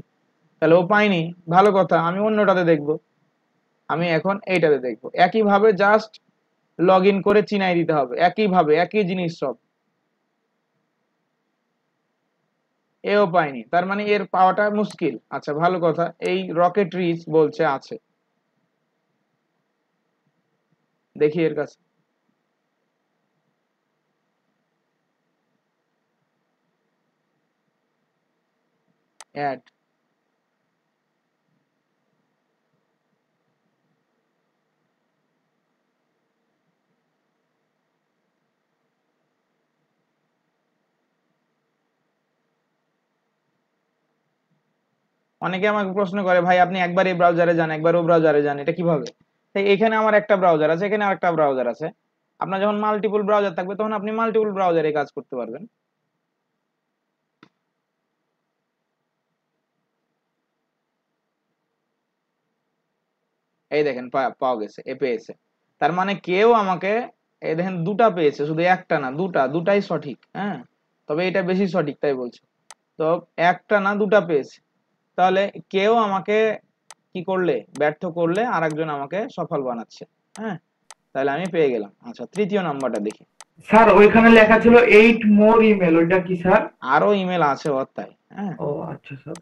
তাহলে ও পাইনি, ভালো কথা, আমি অন্যটাতে দেখব, আমি এখন এইটাতে দেখব। একইভাবে জাস্ট লগ ইন করে চিনাই দিতে হবে, একইভাবে একই জিনিস সব। এও পাইনি, তার মানে এর পাওয়াটা মুশকিল। আচ্ছা ভালো কথা, এই রকেট রিচ বলছে আছে, দেখি এর কাছে। অ্যাড, অনেকে আমাকে প্রশ্ন করে ভাই আপনি একবার এই ব্রাউজারে যান একবার ও ব্রাউজারে যান, এটা কিভাবে? তাই এখানে আমার একটা ব্রাউজার আছে, এখানে আরেকটা ব্রাউজার আছে। আপনার যখন মাল্টিপল ব্রাউজার থাকবে তখন আপনি মাল্টিপল ব্রাউজারে কাজ করতে পারবেন। এই দেখেন পাওয়া গেছে, এ পেয়েছে। তার মানে কেউ আমাকে, এই দেখেন দুটা পেয়েছে, শুধু একটা না, দুটাই সঠিক। হ্যাঁ, তবে এটা বেশি সঠিক তাই বলছে। তো একটা না দুটা পেয়েছে, তাহলে কেউ আমাকে কি করলে, ব্যর্থ করলে আরেকজন আমাকে সফল বানাচ্ছে। হ্যাঁ, তাহলে আমি পেয়ে গেলাম। আচ্ছা তৃতীয় নাম্বারটা দেখি। স্যার ওইখানে লেখা ছিল 8 মোর ইমেল, ওইটা কি স্যার? আরো ইমেল আছে ওর, তাই? হ্যাঁ, ও আচ্ছা স্যার।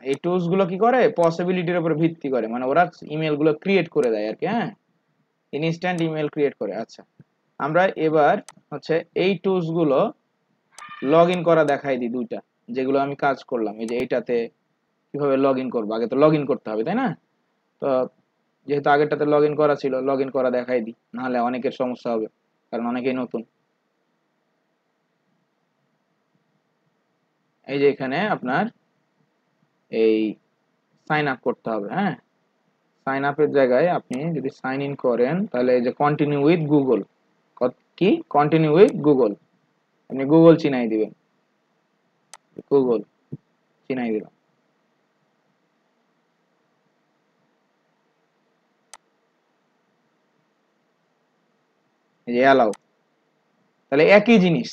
এই টুলস গুলো কি করে, পসিবিলিটির উপর ভিত্তি করে, মানে ওরা ইমেল গুলো ক্রিয়েট করে দেয় আর কি। হ্যাঁ, ইনস্ট্যান্ট ইমেল ক্রিয়েট করে। আচ্ছা আমরা এবার হচ্ছে এই টুলস গুলো লগ ইন করা দেখাই দিই, দুইটা যেগুলো আমি কাজ করলাম। এই যে এইটাতে কিভাবে লগ ইন করবো, আগে তো লগ ইন করতে হবে তাই না? তো যেহেতু আগেরটাতে লগ ইন করা ছিল, লগ ইন করা দেখাই দিই, নাহলে অনেকের সমস্যা হবে, কারণ অনেকেই নতুন। এই যে এখানে আপনার এই সাইন আপ করতে হবে। হ্যাঁ, সাইন আপের জায়গায় আপনি যদি সাইন ইন করেন, তাহলে এই যে কন্টিনিউ উইথ গুগল, কি কন্টিনিউ উইথ গুগল, আপনি গুগল চিনাই দিবেন, গুগল চিনাই দিলাম। এই যে অ্যালাউ, তাহলে একই জিনিস,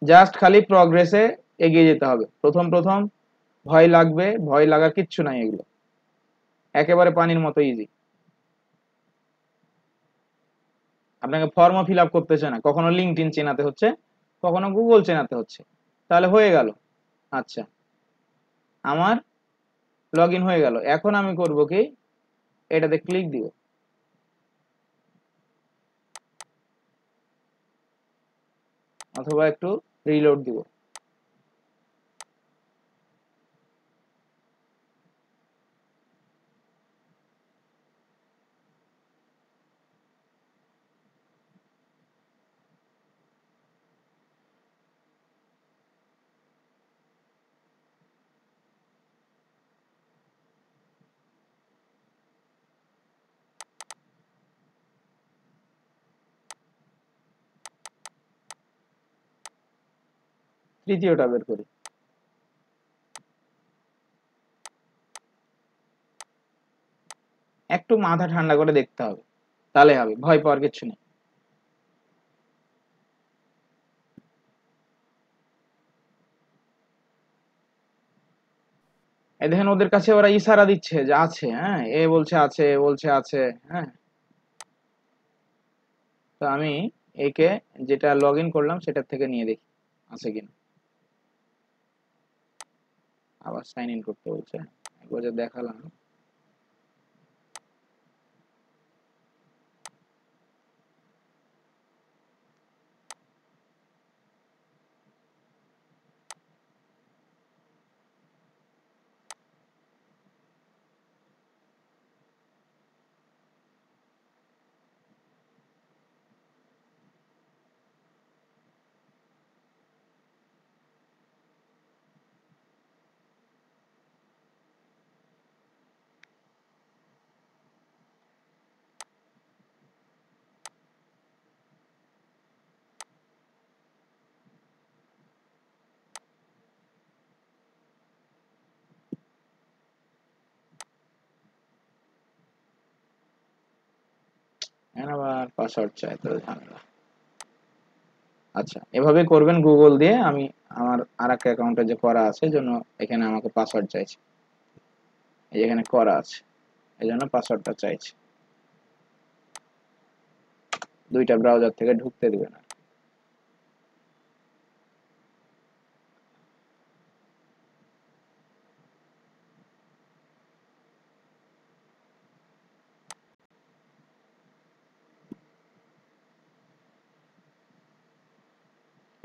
জাস্ট খালি প্রগ্রেসে এগিয়ে যেতে হবে। প্রথম প্রথম ভয় লাগবে, ভয় লাগার কিচ্ছু নাই, এগুলো একেবারে পানির মতো ইজি। আপনাকে ফর্মও ফিল আপ করতে চায় না, কখনো লিঙ্কডইন চেনাতে হচ্ছে, কখনো গুগল চেনাতে হচ্ছে, তাহলে হয়ে গেল। আচ্ছা আমার লগ ইন হয়ে গেল, এখন আমি করব কি, এটাতে ক্লিক দিব, অথবা একটু রিলোড দিব। তৃতীয়টা বের করি, একটু মাথা ঠান্ডা করে দেখতে হবে, তাহলে হবে, ভয় পাওয়ার কিছু নেই। এই দেখেন ওদের কাছে ওরা ইশারা দিচ্ছে যে আছে, হ্যাঁ, এ বলছে আছে, এ বলছে আছে। হ্যাঁ, তো আমি একে যেটা লগ ইন করলাম সেটা থেকে নিয়ে দেখি আছে কিনা। আবার সাইন ইন করতে বলছে, একবার যে দেখালাম। আবার পাসওয়ার্ড চাই, তো ঝামেলা। আচ্ছা, এভাবে করবেন গুগল দিয়ে। আমি আমার আরেকটা অ্যাকাউন্টে যে করা আছে জন্য এখানে আমাকে পাসওয়ার্ড চাইছে, এই এখানে করা আছে এই জন্য পাসওয়ার্ডটা চাইছে। দুইটা ব্রাউজার থেকে ঢুকতে দিবে না।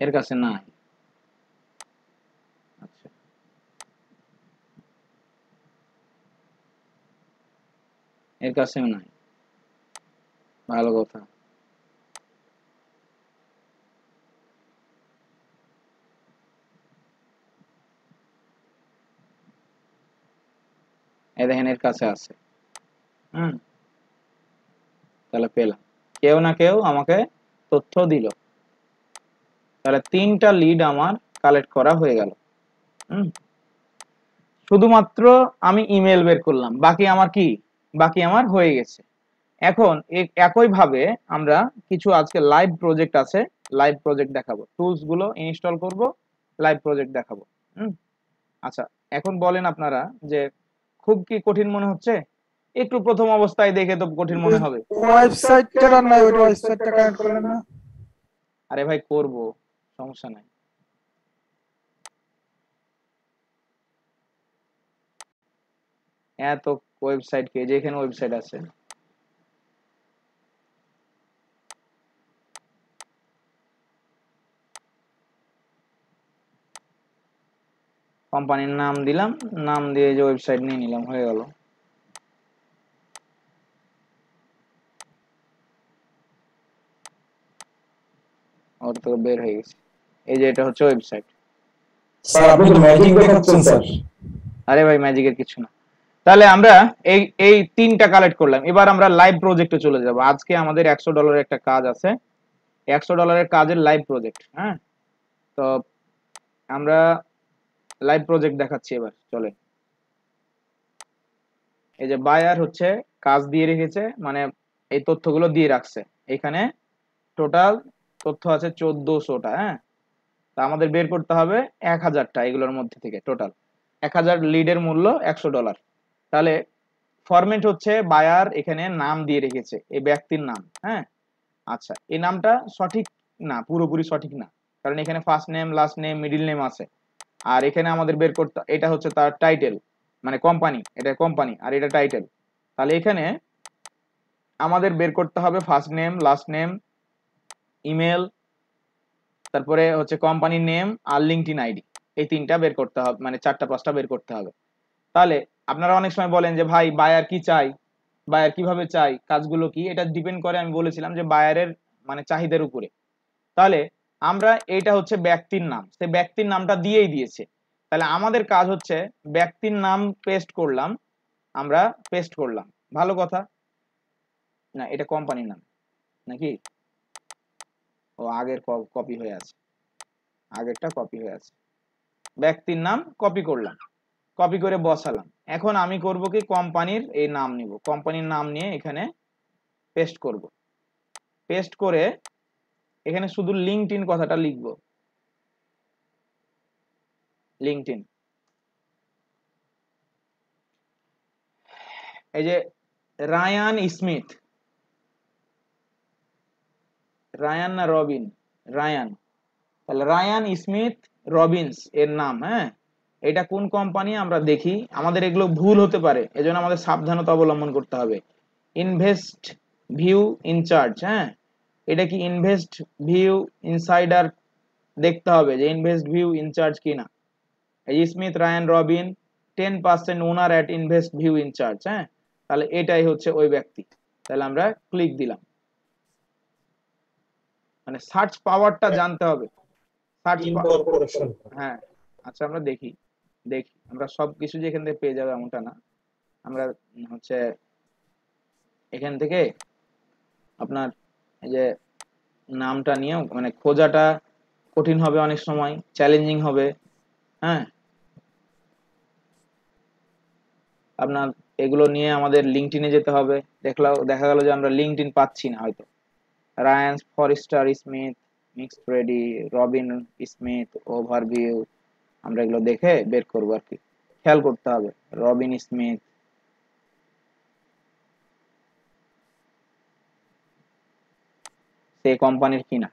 এর কাছে নাই। আচ্ছা, এর কাছেও নাই, ভালো কথা। এই দেখেন এর কাছে আছে। তাহলে পেলাম, কেউ না কেউ আমাকে তথ্য দিল। তাহলে 3টা লিড আমার কালেক্ট করা হয়ে গেল। শুধুমাত্র আমি ইমেল বের করলাম, বাকি আমার কি, বাকি আমার হয়ে গেছে। এখন একই ভাবে আমরা কিছু আজকে লাইভ প্রজেক্ট আছে, লাইভ প্রজেক্ট দেখাবো। টুলস গুলো ইনস্টল করব, লাইভ প্রজেক্ট দেখাবো। আচ্ছা, এখন বলেন আপনারা যে খুব কি কঠিন মনে হচ্ছে? একটু প্রথম অবস্থায় দেখে তো কঠিন মনে হবে। ওয়েবসাইটটা নাই, ওই ওয়েবসাইটটা কানেক্ট করলেন না? আরে ভাই করব, সমস্যা নাই। এত ওয়েবসাইট কে, যেখানে ওয়েবসাইট আছে। কোম্পানির নাম দিলাম, নাম দিয়ে যে ওয়েবসাইট নিয়ে নিলাম, হয়ে গেল। ওর তো বের হয়ে গেছে। এই যে এটা হচ্ছে ওয়েবসাইট। স্যার আপনি তো ম্যাজিক দেখাচ্ছেন স্যার। আরে ভাই ম্যাজিকের কিছু না। তাহলে আমরা এই 3টা কালেক্ট করলাম। এবার আমরা লাইভ প্রজেক্টে চলে যাব। আজকে আমাদের $100 একটা কাজ আছে, $100 কাজের লাইভ প্রজেক্ট। হ্যাঁ, তো আমরা লাইভ প্রজেক্ট দেখাচ্ছি। এবার চলে, এই যে বায়ার হচ্ছে কাজ দিয়ে রেখেছে, মানে এই তথ্যগুলো দিয়ে রাখছে। এখানে টোটাল তথ্য আছে 1400টা। হ্যাঁ, তা আমাদের বের করতে হবে 1000টা এগুলোর মধ্যে থেকে। টোটাল 1000 লিডের মূল্য $100। তাহলে ফরম্যাট হচ্ছে বায়ার এখানে নাম দিয়ে রেখেছে, এই ব্যক্তির নাম। হ্যাঁ, আচ্ছা, এই নামটা সঠিক না, পুরোপুরি সঠিক না, কারণ এখানে first name, last name, middle name আছে। আর এখানে আমাদের বের করতে, এটা হচ্ছে তার টাইটেল, মানে কোম্পানি, এটা কোম্পানি আর এটা টাইটেল। তাহলে এখানে আমাদের বের করতে হবে first name, last name, email, তারপরে হচ্ছে কোম্পানির নেম আর লিঙ্কডইন আইডি। এই 3টা বের করতে হবে, মানে 4টা 5টা বের করতে হবে। তাহলে আপনারা অনেক সময় বলেন যে ভাই বায়ার কি চাই, বায়ার কিভাবে চাই, কাজগুলো কি, এটা ডিপেন্ড করে, আমি বলেছিলাম যে বায়ারের মানে চাহিদার উপরে। তাহলে আমরা, এইটা হচ্ছে ব্যক্তির নাম, সে ব্যক্তির নামটা দিয়েই দিয়েছে। তাহলে আমাদের কাজ হচ্ছে ব্যক্তির নাম পেস্ট করলাম, আমরা পেস্ট করলাম, ভালো কথা না। এটা কোম্পানির নাম নাকি? ও আগের কপি হয়ে আছে, আগেরটা কপি হয়ে আছে। ব্যক্তির নাম কপি করলাম, কপি করে বসালাম। এখন আমি করব কি, কোম্পানির এই নাম নিব, কোম্পানির নাম নিয়ে এখানে পেস্ট করব। পেস্ট করে এখানে শুধু লিঙ্কডইন কথাটা লিখব, লিঙ্কডইন। এই যে রায়ান স্মিথ, রায়ান না রবিন? রায়ান। তাহলে রায়ান স্মিথ রবিন্স এর নাম, হ্যাঁ, এটা কোন কোম্পানি আমরা দেখি। আমাদের এগুলো ভুল হতে পারে, এজন্য আমাদের সাবধানতা অবলম্বন করতে হবে। ইনভেস্ট ভিউ ইনচার্জ, হ্যাঁ, এটা কি ইনভেস্ট ভিউ ইনসাইডার দেখতে হবে যে ইনভেস্ট ভিউ ইনচার্জ কিনা। এই Smith Ryan Robin 10% owner at invest view in-charge, হ্যাঁ, তাহলে এটাই হচ্ছে ওই ব্যক্তি। তাহলে আমরা ক্লিক দিলাম, মানে সার্চ পাওয়ারটা জানতে হবে। Search incorporation. হ্যাঁ, আচ্ছা আমরা দেখি আমরা সবকিছু যে এখান থেকে পেয়ে যাবো এমনটা না। আমরা হচ্ছে এখান থেকে আপনার এই যে নামটা নিয়ে মানে খোঁজাটা কঠিন হবে, অনেক সময় চ্যালেঞ্জিং হবে, হ্যাঁ। আপনার এগুলো নিয়ে আমাদের লিঙ্কডইনে যেতে হবে। দেখা গেল যে আমরা লিঙ্কডইন পাচ্ছি না, হয়তো Ryan Forrester Smith mixed ready Robin Smith overview, আমরা এগুলো দেখে বের করবো আর কি। খেয়াল করতে হবে রবিন স্মিথ, সে কোম্পানির কিনা।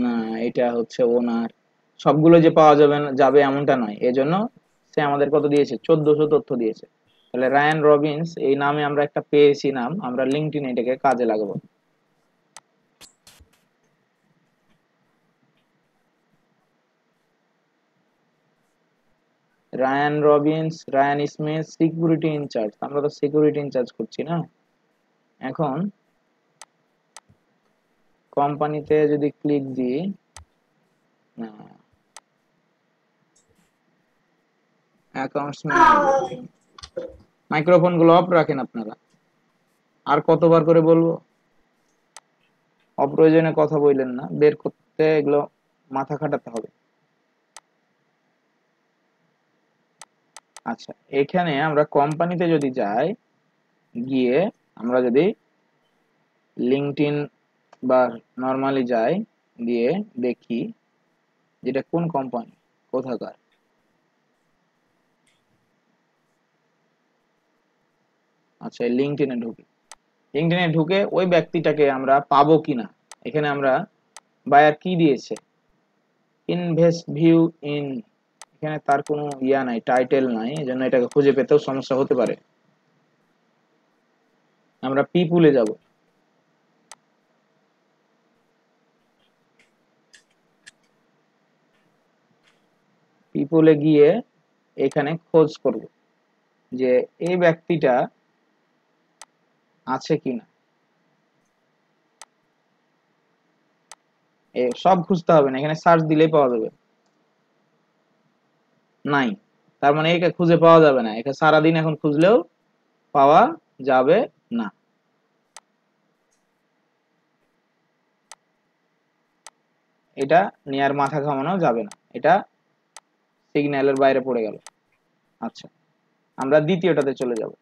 না, এটা হচ্ছে ওনার। সবগুলো যে পাওয়া যাবে এমনটা নয়, এজন্য সে আমাদের কত দিয়েছে, 1400 তথ্য দিয়েছে। তাহলে রায়ান রবিন্স এই নামে আমরা একটা পেয়েছি নাম, আমরা লিঙ্কডইনে এটাকে কাজে লাগাবো। Ryan Robins Ryan Smith security in-charge, আমরা তো সিকিউরিটি ইনচার্জ করছি না। এখন কোম্পানিতে যদি ক্লিক দিই, না অ্যাকাউন্টস ম্যানেজার, মাইক্রোফোন গুলো অফ রাখেন আপনারা। আর কতবার করে বলবো, অপ্রয়োজনে কথা বললেন না, বের করতে এগুলো মাথা খাটাতে হবে। আচ্ছা, এখানে আমরা কোম্পানিতে যদি যাই, গিয়ে আমরা যদি লিঙ্কডইন বা নরমালি যাই, দিয়ে দেখি যেটা কোন কোম্পানি কোথাকার। আচ্ছা, লিঙ্কডইনে ঢুকে ওই ব্যক্তিটাকে আমরা পাবো কিনা। এখানে আমরা বায়ার কি দিয়েছে, ইনভেস্ট ভিউ ইন, এখানে তার কোনো ইয়া নাই, টাইটেল নাই, এজন্য এটাকে খুঁজে পেতেও সমস্যা হতে পারে। আমরা পিপুলে যাব, পিপুলে গিয়ে এখানে খোঁজ করব যে এই ব্যক্তিটা আছে কিনা। সব খুঁজতে হবে না, এখানে সার্চ দিলেই পাওয়া যাবে। নাই, তার মানে একে খুঁজে পাওয়া যাবে না, একে সারাদিন এখন খুঁজলেও পাওয়া যাবে না। এটা নিয়ে আর মাথা ঘামানো যাবে না, এটা সিগন্যালের বাইরে পড়ে গেল। আচ্ছা, আমরা দ্বিতীয়টাতে চলে যাব।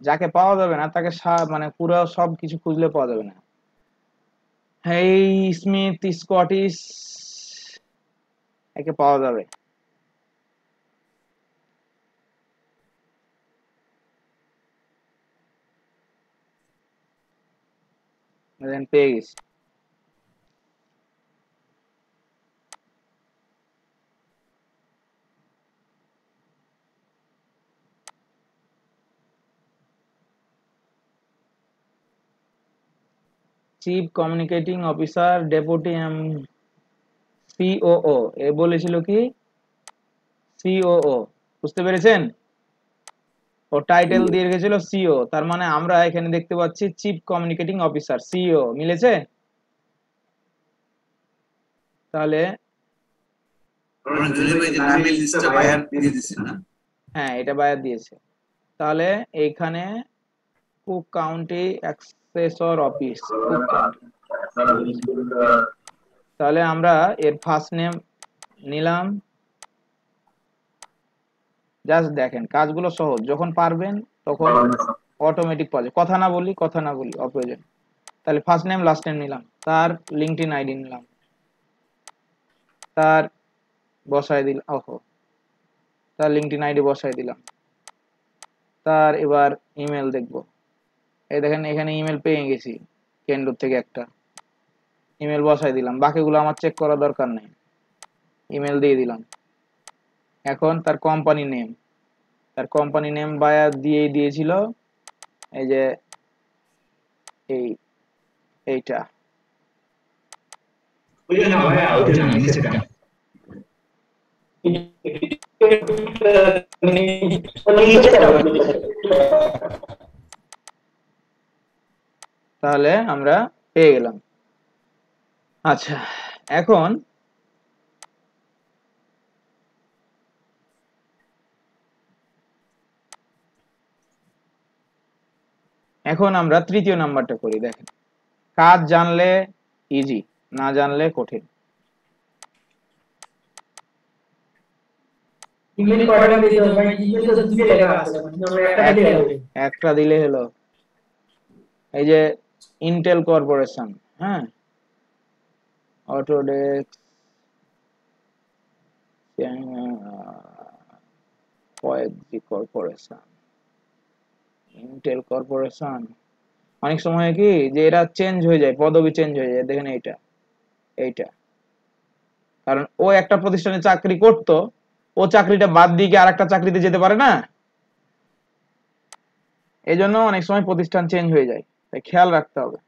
যাকে পাওয়া যাবে না তাকে মানে পুরো সব কিছু খুঁজলে পাওয়া যাবে না। হেই স্মিথ স্কটিশ, একে পাওয়া যাবে। পেয়ে গেছি। Chief communicating officer deputy COO, এ বলেছিল কি সিওও, বুঝতে পেরেছেন? ও টাইটেল দিয়ে রেখেছিল সিও, তার মানে আমরা এখানে দেখতে পাচ্ছি চিফ কমিউনিকেটিং অফিসার সিও, মিলেছে? তাহলে হ্যাঁ, এটা বায়ার দিয়েছে। তাহলে এইখানে cook county assessor office, cook county তাহলে আমরা এর ফার্স্ট নেম নিলাম। জাস্ট দেখেন কাজগুলো সহজ, যখন পারবেন তখন অটোমেটিক পাওয়া যায়। কথা না বলি অপ্রয়োজন। তাহলে ফার্স্ট নেম লাস্ট নেম নিলাম, তার লিঙ্কডইন আইডি নিলাম, তার বসায় দিলাম, তার লিঙ্কডইন আইডি বসায় দিলাম, তার এবার ইমেল দেখব। এই দেখেন এখানে ইমেল পেয়ে গেছি কেন্ডুর থেকে একটা ইমেল বসাই দিলাম, বাকিগুলো আমার চেক করা দরকার নেই, ইমেল দিয়ে দিলাম। এখন তার কোম্পানি নেম বায়া দিয়েই দিয়েছিল, এই যে এইটা তাহলে আমরা পেয়ে গেলাম। আচ্ছা, এখন আমরা তৃতীয় নাম্বারটা করি। দেখেন কাজ জানলে ইজি, না জানলে কঠিন। একটা দিলে হলো। এই যে ইন্টেল কর্পোরেশন, হ্যাঁ, অটোডেস্ক, কর্পোরেশন, ইন্টেল কর্পোরেশন। অনেক সময় কি যে এরা চেঞ্জ হয়ে যায়, পদবি চেঞ্জ হয়ে যায়। দেখেন এইটা কারণ ও একটা প্রতিষ্ঠানে চাকরি করত, ও চাকরিটা বাদ দিয়ে কি আরেকটা চাকরিতে যেতে পারে না, এই জন্য অনেক সময় প্রতিষ্ঠান চেঞ্জ হয়ে যায়, তাই খেয়াল রাখতে হবে।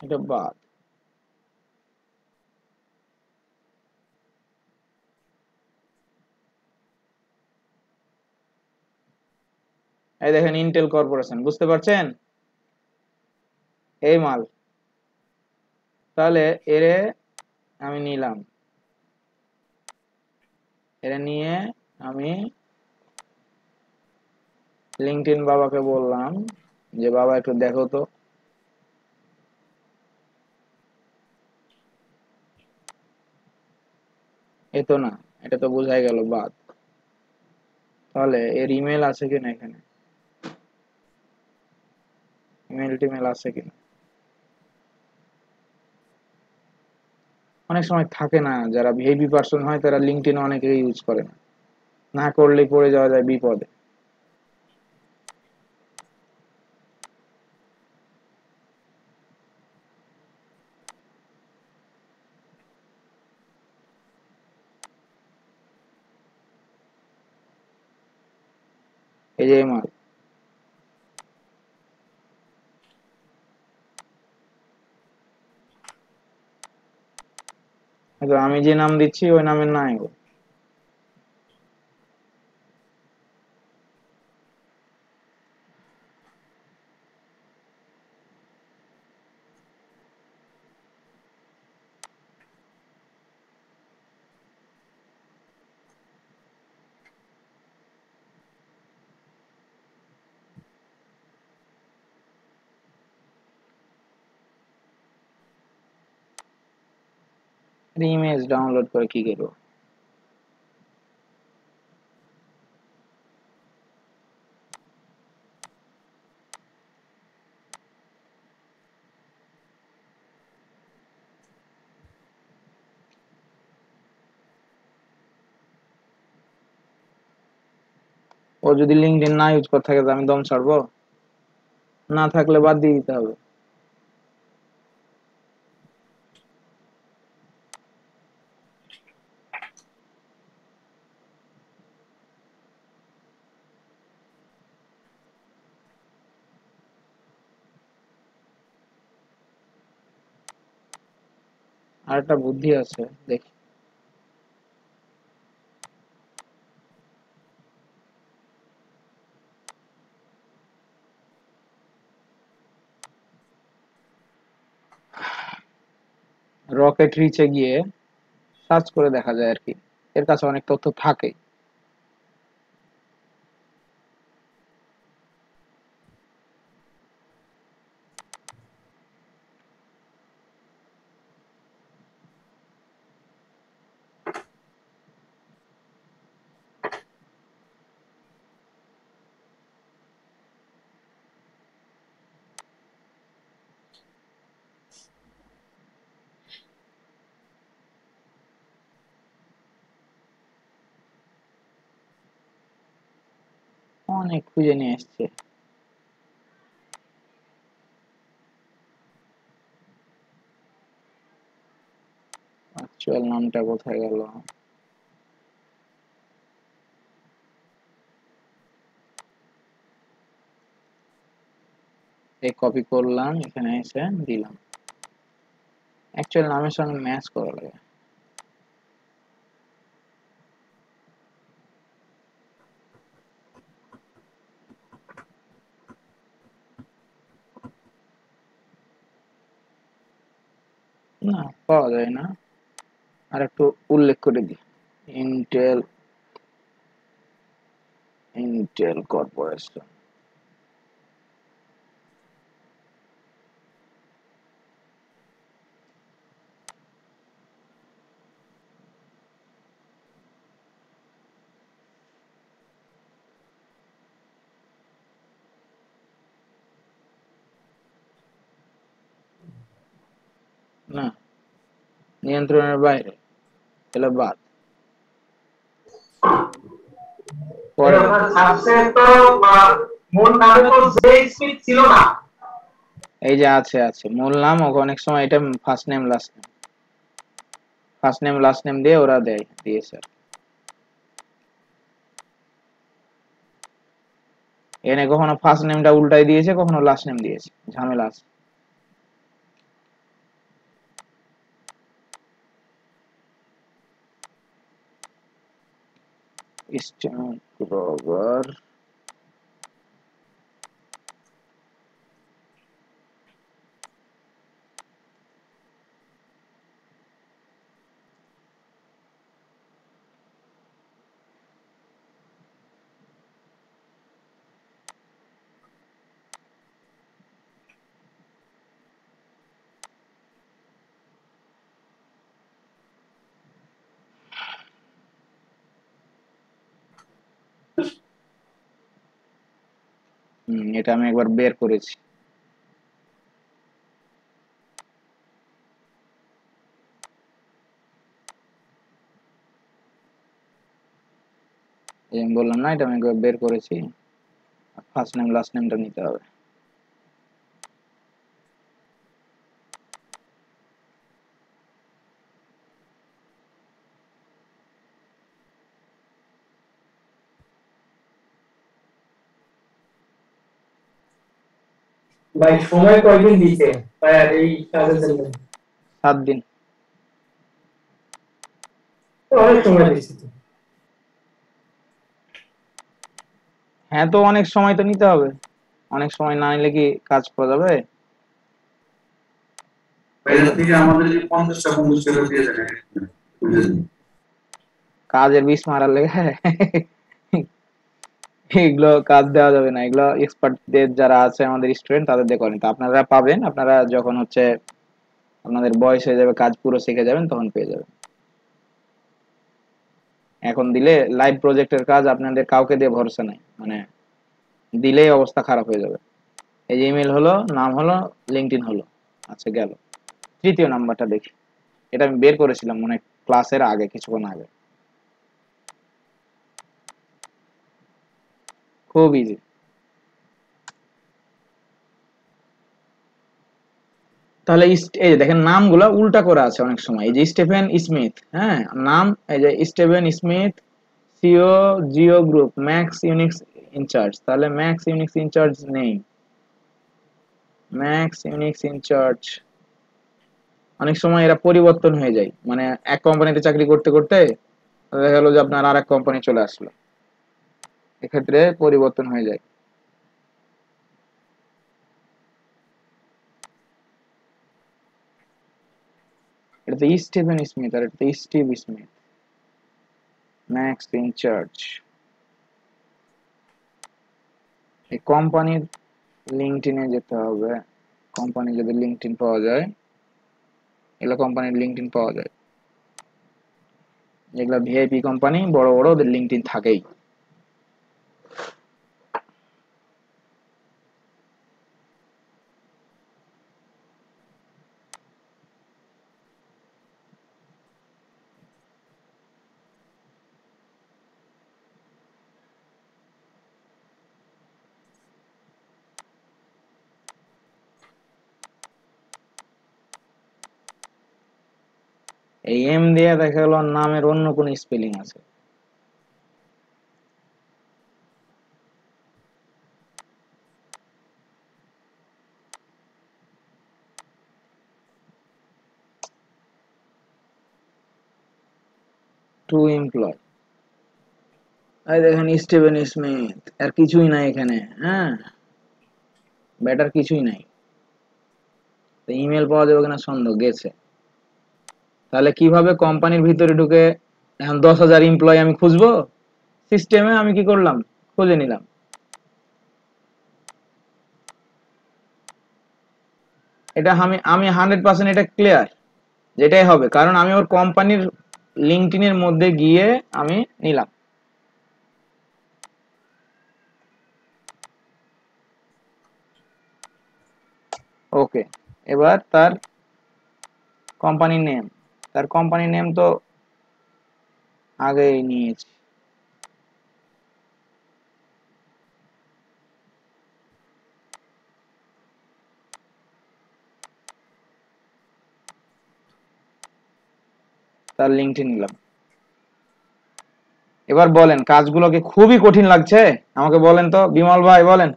এটা বাদ। এই দেখেন ইন্টেল কর্পোরেশন, বুঝতে পারছেন, এই মাল। তাহলে এরে আমি নিলাম, এরে নিয়ে আমি লিঙ্কডইন বাবাকে বললাম যে বাবা একটু দেখো তো, এ তো না, এটা তো বোঝাই গেল বাদ। তাহলে এর ইমেল আছে কিনা, এখানে ইমেল টিমেল আছে কিনা, অনেক সময় থাকে না, যারা ভিআইপি পার্সন হয় তারা লিঙ্কডইন অনেকে ইউজ করে না, না করলেই পড়ে যাওয়া যায় বিপদে। এই যে মাল, আমি যে নাম দিচ্ছি ওই নামের নাই গো। ইমেজ ডাউনলোড করে কি করবো? ও যদি লিঙ্কডইন না ইউজ করে থাকে তো আমি দম ছাড়বো? না থাকলে বাদ দিয়ে দিতে হবে। আর একটা বুদ্ধি আছে, দেখি। রকেট রিচে গিয়ে সার্চ করে দেখা যায় আর কি, এর কাছে অনেক তথ্য থাকে। অনেক খুঁজে নিয়ে এসছে। অ্যাকচুয়াল নামটা কোথায় গেল? এই কপি করলাম, এখানে এসে দিলাম। অ্যাকচুয়াল নামের সঙ্গে ম্যাচ করা লাগে। না, পাওয়া যায় না। আর একটু উল্লেখ করে দিই, ইন্টেল কর্পোরেশন। না, নিয়ন্ত্রণের বাইরে, তাহলে বাদ। পরে এই যে আছে মূল নাম, অনেক সময় এটা first name last name, first name last name দিয়ে ওরা দিয়েছে। এনে কখনো ফার্স্ট নেমটা উল্টাই দিয়েছে, কখনো লাস্ট নেম দিয়েছে, ঝামেলা আছে। স্টেনোগ্রাফার এটা আমি একবার বের করেছি। আমি বললাম না, এটা আমি একবার বের করেছি। ফার্স্ট নেম লাস্ট নেমটা নিতে হবে। ভাই সময় কয়দিন দিতে এই কাজের জন্য? 7 দিন। অনেক সময় দিচ্ছে। হ্যাঁ, তো অনেক সময় তো নিতে হবে, অনেক সময় না নিলে কি কাজ করা যাবে? কাজের বিষ মারার লেগে এগুলো কাজ দেওয়া যাবে না, এগুলো এক্সপার্টদের যারা আছে আমাদের স্টুডেন্ট তাদের দিয়ে করেন। তো আপনারা পাবেন, আপনারা যখন হচ্ছে আপনাদের বয়স হয়ে যাবে, কাজ পুরো শিখে যাবেন, তখন পেয়ে যাবেন। এখন দিলে লাইভ প্রজেক্টের কাজ আপনাদের কাউকে দিয়ে ভরসা নাই, মানে দিলেই অবস্থা খারাপ হয়ে যাবে। এই যে ইমেল হলো, নাম হলো, লিঙ্কডইন হলো, আচ্ছা গেল। তৃতীয় নাম্বারটা দেখি, এটা আমি বের করেছিলাম মানে ক্লাসের আগে, কিছুক্ষণ আগে। খুব ইজি। তাহলে এই যে দেখেন নামগুলো উল্টা করা আছে অনেক সময়। এই যে স্টিফেন স্মিথ, হ্যাঁ নাম এই যে Stephen Smith, CEO Geo group, Max Unix in-charge. তাহলে ম্যাক্স ইউনিক্স ইনচার্জ নেই, ম্যাক্স ইউনিক্স ইনচার্জ। অনেক সময় এরা পরিবর্তন হয়ে যায়, মানে এক কোম্পানিতে চাকরি করতে করতে দেখা গেল যে আপনার আর এক কোম্পানি চলে আসলো, এক্ষেত্রে পরিবর্তন হয়ে যায়। এটা তো স্টিফেন স্মিথ আর এটা তো স্টিভ স্মিথ। ম্যাক্স ইনচার্জ, এই কোম্পানির লিঙ্কডইনে যেতে হবে। কোম্পানি যদি লিঙ্কডইন পাওয়া যায়, এগুলো কোম্পানির লিঙ্কডইন পাওয়া যায়, যেগুলো ভিআইপি কোম্পানি বড় বড় ওদের লিঙ্কডইন থাকেই। এই এম দিয়ে দেখা গেল নামের অন্য কোন স্পেলিং আছে। টু এমপ্লয়, এই দেখেন স্টিভেন স্মিথ, আর কিছুই নাই এখানে। হ্যাঁ বেটার কিছুই নাই। ইমেল পাওয়া যাবে কিনা সন্দেহ, গেছে। তাহলে কিভাবে কোম্পানির ভিতরে ঢুকে এখন 10,000 এমপ্লয় আমি খুঁজবো? সিস্টেমে আমি কি করলাম, খুঁজে নিলাম। এটা আমি 100% এটা ক্লিয়ার যেটাই হবে, কারণ আমি ওর কোম্পানির লিঙ্কডইনের মধ্যে গিয়ে আমি নিলাম। ওকে, এবার তার কোম্পানি নেম, তার কোম্পানি নেম তো আগেই নিয়েছি। তার লিঙ্কডইন নিলাম। এবার বলেন কাজগুলোকে খুবই কঠিন লাগছে? আমাকে বলেন তো বিমল ভাই, বলেন।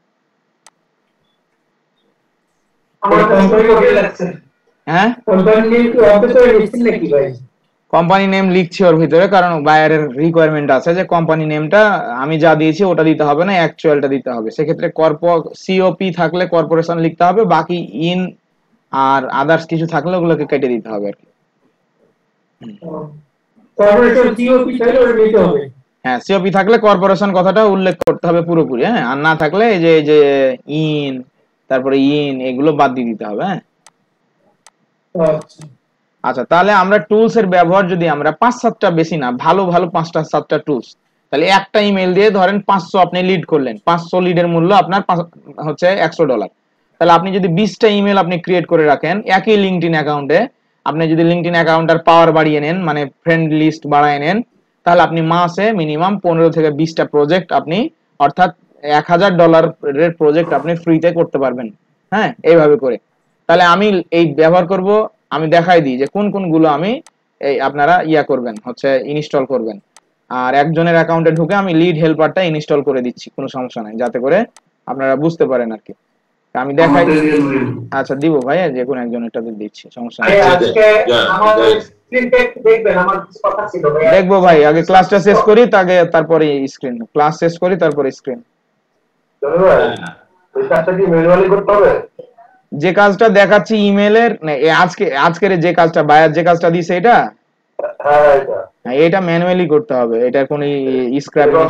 হ্যাঁ কোম্পানি নেম লিখছি ওর ভিতরে, কারণ বায়ারের রিকোয়ারমেন্ট আছে যে কোম্পানি নেমটা আমি যা দিয়েছি ওটা দিতে হবে না, অ্যাকচুয়ালটা দিতে হবে। সেক্ষেত্রে সিওপি থাকলে কর্পোরেশন লিখতে হবে, বাকি ইন আর আদার্স কিছু থাকলে ওগুলোকে কেটে দিতে হবে আর কি। হ্যাঁ সিওপি থাকলে কর্পোরেশন কথাটা উল্লেখ করতে হবে পুরোপুরি, হ্যাঁ। আর না থাকলে এই যে ইন তারপরে ইন এগুলো বাদ দিয়ে দিতে হবে, হ্যাঁ। আচ্ছা তাহলে আমরা টুলস এর ব্যবহার যদি আমরা 5-7টা, বেশি না, ভালো ভালো 5টা-7টা টুলস, তাহলে একটা ইমেল দিয়ে ধরেন 500 আপনি লিড করলেন, 500 লিডের মূল্য আপনার হচ্ছে $100। তাহলে আপনি যদি 20টা ইমেল আপনি ক্রিয়েট করে রাখেন একই লিঙ্কডইন অ্যাকাউন্টে, আপনি যদি লিঙ্কডইন অ্যাকাউন্টের পাওয়ার বাড়িয়ে নেন, মানে ফ্রেন্ড লিস্ট বাড়ায় নেন, তাহলে আপনি মাসে মিনিমাম 15 থেকে 20টা প্রজেক্ট আপনি, অর্থাৎ $1000 এর প্রজেক্ট আপনি ফ্রিতে করতে পারবেন, হ্যাঁ এইভাবে করে। তাহলে আমি এই ব্যবহার করব, আমি দেখাই দিই যে কোন কোনগুলো আমি এই আপনারা করবেন, হচ্ছে ইনস্টল করবেন। আর একজনের অ্যাকাউন্টে ঢুকে আমি লিড হেল্পারটা ইনস্টল করে দিচ্ছি, কোনো সমস্যা নাই, যাতে করে আপনারা বুঝতে পারেন আর কি। আমি দেখাই, আচ্ছা দিব ভাই, যে কোনো একজনেরটাতে দিচ্ছি, সমস্যা নেই। দেখবো ভাই, আগে ক্লাসটা শেষ করি, তারপরে স্ক্রিন, ক্লাস শেষ করি তারপরে স্ক্রিন। যে কাজটা দেখাচ্ছি ইমেলের, আজকের যে কাজটা বায়ার যে কাজটা দিছে এটা, এটা ম্যানুয়ালি করতে হবে, এটার কোনো স্ক্র্যাপিং,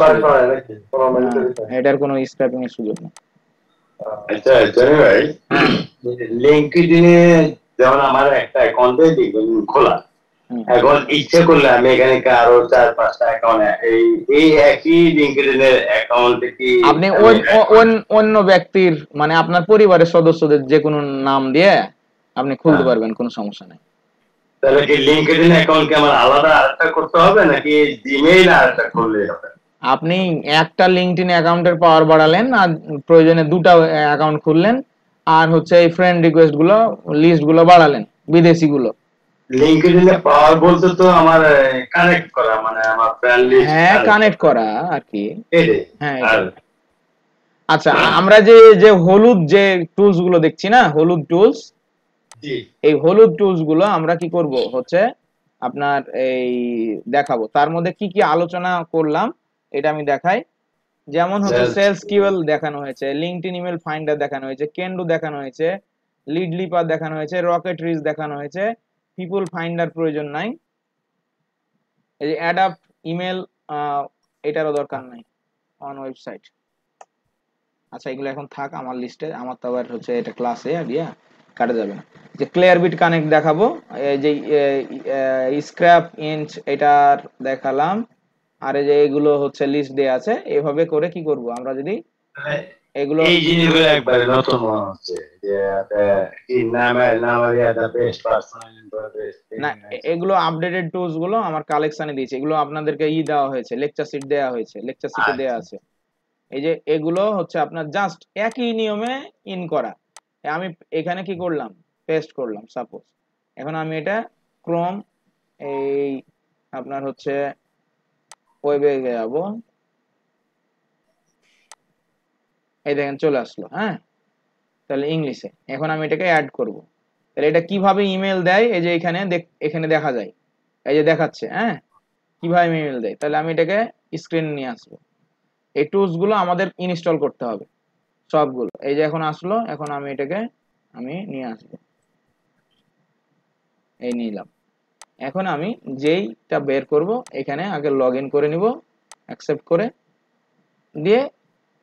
এটার কোনো স্ক্র্যাপিং এর সুযোগ নেই। আচ্ছা জানি ভাই, লিঙ্কডইনে যেমন আমার একটা অ্যাকাউন্টে খোলা, এখন ইচ্ছে করলে আমি এখানে আরো 4-5টা অ্যাকাউন্ট, এই একই লিঙ্কডইনের অ্যাকাউন্টে কি আপনি অন্য ব্যক্তির, মানে আপনার পরিবারের সদস্যদের যে কোনো নাম দিয়ে আপনি খুলতে পারবেন, কোনো সমস্যা নেই। তাহলে কি লিঙ্কডইন অ্যাকাউন্ট কি আমার আলাদা আরেকটা করতে হবে নাকি জিমেইল আরেকটা করলেই হবে? আপনি একটা লিঙ্কডইন অ্যাকাউন্টের পাওয়ার বাড়ালেন আর প্রয়োজনে দুটা অ্যাকাউন্ট খুললেন আর হচ্ছে এই ফ্রেন্ড রিকোয়েস্ট গুলো লিস্ট গুলো বাড়ালেন বিদেশি গুলো। লিঙ্কডইনে পাওয়ার বলতে তো আমার কানেক্ট করা, মানে আমার ফ্রেন্ড লিস্ট হ্যাঁ কানেক্ট করা আর কি। হ্যাঁ আর আচ্ছা, আমরা যে যে হলুদ যে টুলস গুলো দেখছি না, হলুদ টুলস, জি এই হলুদ টুলস গুলো আমরা কি করব হচ্ছে আপনার এই দেখাবো। তার মধ্যে কি কি আলোচনা করলাম এটা আমি দেখাই। যেমন হচ্ছে সেলস কিওয়েল দেখানো হয়েছে, লিঙ্কডইন ইমেল ফাইন্ডার দেখানো হয়েছে, কেন্ডু দেখানো হয়েছে, লিড লিপার দেখানো হয়েছে, রকেট রিচ দেখানো হয়েছে, পিপল ফাইন্ডার প্রয়োজন নাই, এই যে অ্যাডাপ্ট ইমেল এটারও দরকার নাই অন ওয়েবসাইট। আচ্ছা এগুলো এখন থাক আমার লিস্টে, আমার তো আবার হচ্ছে এটা ক্লাসে আইডিয়া কাটা যাবে না। যে ক্লিয়ার বিট কানেক্ট দেখাবো, এই যে স্ক্র্যাপ ইঞ্চ এটার দেখালাম, আর এই যে এগুলো হচ্ছে লিস্ট দেয়া আছে। এভাবে করে কি করব আমরা যদি এগুলো এই জিনিসগুলো একবারে নতুন মনে হচ্ছে যে কি নামে দা বেস্ট পারসন না, এগুলো আপডেটেড টুলস গুলো আমার কালেকশনে দিয়েছে, এগুলো আপনাদেরকে দেওয়া হয়েছে, লেকচার শিট দেওয়া হয়েছে, লেকচার শিটে দেওয়া আছে। এই যে এগুলো হচ্ছে আপনার জাস্ট একই নিয়মে ইন করা। আমি এখানে কি করলাম, পেস্ট করলাম সাপোজ। এখন আমি এটা ক্রোম এই আপনার হচ্ছে ওয়েবে যাব, এই দেখেন চলে আসলো। হ্যাঁ তাহলে ইংলিশে এখন আমি এটাকে অ্যাড করব। তাহলে এটা কিভাবে ইমেল দেয়, এই যে এখানে এখানে দেখা যায়, এই যে দেখাচ্ছে হ্যাঁ কিভাবে ইমেল দেয়। তাহলে আমি এটাকে স্ক্রিনে নিয়ে আসবো। এই টুলস গুলো আমাদের ইনস্টল করতে হবে সবগুলো। এই যে এখন আসলো, এখন আমি এটাকে আমি নিয়ে আসবো, এই নিলাম। এখন আমি যেইটা বের করব এখানে আগে লগ ইন করে নিব, অ্যাকসেপ্ট করে দিয়ে,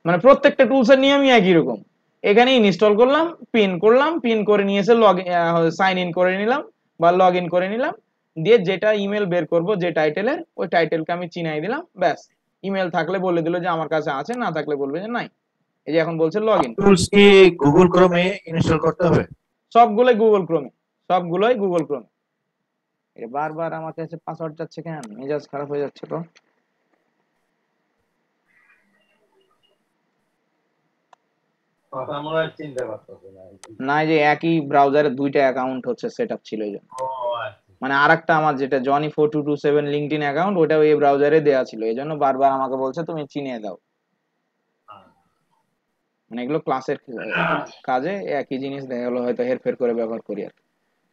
মানে প্রত্যেকটা টুলস এর নিয়মই একই রকম। এখানে ইনস্টল করলাম, পিন করে নিয়ে এসে সাইন ইন করে নিলাম বা লগ ইন করে নিলাম, দিয়ে যেটা ইমেল বের করব যে টাইটেলের, ওই টাইটেলকে আমি চিনাই দিলাম, ব্যাস। ইমেল থাকলে বলে দিল যে আমার কাছে আছে, না থাকলে বলবে যে নাই। এই যে এখন বলছে লগ ইন। টুলস কি গুগল ক্রোমে ইনস্টল করতে হবে? সবগুলোই গুগল ক্রোমে, সবগুলোই গুগল ক্রোমে। এটা বারবার আমার কাছে পাসওয়ার্ড যাচ্ছে কেন, মেজাজ খারাপ হয়ে যাচ্ছে তো। না যে একই ব্রাউজারে দুইটা অ্যাকাউন্ট হচ্ছে সেটআপ ছিল, এই জন্য। মানে আরেকটা আমার যেটা জনি 4227 লিংকডইন অ্যাকাউন্ট, ওটা এই ব্রাউজারে দেয়া ছিল, এই জন্য বারবার আমাকে বলছে তুমি চিনিয়ে দাও। মানে এগুলো ক্লাসের কাজে একই জিনিস দেখা গেলো হয়তো হেরফের করে ব্যবহার করি আর।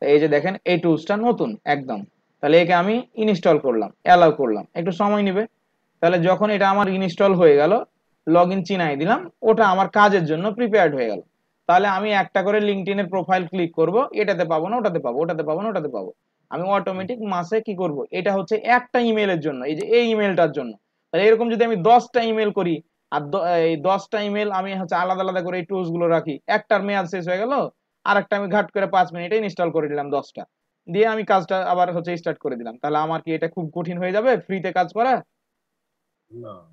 এই যে দেখেন এই টুলসটা নতুন একদম, তাহলে একে আমি ইনস্টল করলাম, অ্যালাউ করলাম, একটু সময় নেবে। তাহলে যখন এটা আমার ইনস্টল হয়ে গেল, লগ ইন চিনাই দিলাম, ওটা আমার কাজের জন্য প্রিপেয়ার্ড হয়ে গেল। তাহলে আমি একটা করে লিংকডইনের প্রোফাইল ক্লিক করব, এটাতে পাবো না ওটাতে পাবো, ওটাতে পাবো না ওটাতে পাবো। আমি অটোমেটিক মাসে কি করব, এটা হচ্ছে একটা ইমেলের জন্য, এই যে এই ইমেলটার জন্য। তাহলে এরকম যদি আমি 10টা ইমেল করি আর এই 10টা ইমেল আমি হচ্ছে আলাদা আলাদা করে এই টুলস গুলো রাখি, একটার মেয়াদ শেষ হয়ে গেল, আর একটা আমি ঘাট করে 5 মিনিটে ইনস্টল করে দিলাম 10টা, দিয়ে আমি কাজটা আবার হচ্ছে স্টার্ট করে দিলাম। তাহলে আমার কি এটা খুব কঠিন হয়ে যাবে ফ্রিতে কাজ করা?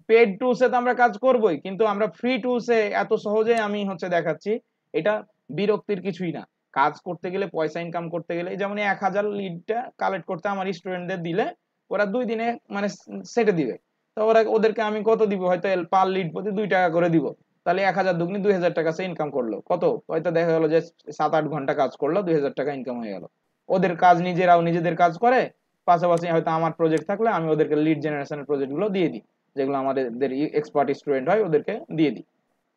পেড টুলসে তো আমরা কাজ করবই, কিন্তু আমরা ফ্রি টুলসে এত সহজে আমি হচ্ছে দেখাচ্ছি, এটা বিরক্তির কিছুই না। কাজ করতে গেলে, পয়সা ইনকাম করতে গেলে, যেমন 1000 লিডটা কালেক্ট করতে আমার স্টুডেন্টদের দিলে ওরা 2 দিনে মানে সেটে দিবে। তো ওদেরকে আমি কত দিব, হয়তো পার লিড প্রতি 2 টাকা করে দিব। তাহলে 1000 দুগুনি 2000 টাকা সে ইনকাম করলো। কত, হয়তো দেখা গেল যে 7-8 ঘন্টা কাজ করলো, 2000 টাকা ইনকাম হয়ে গেল। ওদের কাজ নিজেরাও নিজেদের কাজ করে, পাশাপাশি হয়তো আমার প্রজেক্ট থাকলে আমি ওদেরকে লিড জেনারেশনের প্রজেক্ট গুলো দিয়ে দিই, যেগুলো আমাদের এক্সপার্ট স্টুডেন্ট হয় ওদেরকে দিয়ে দিই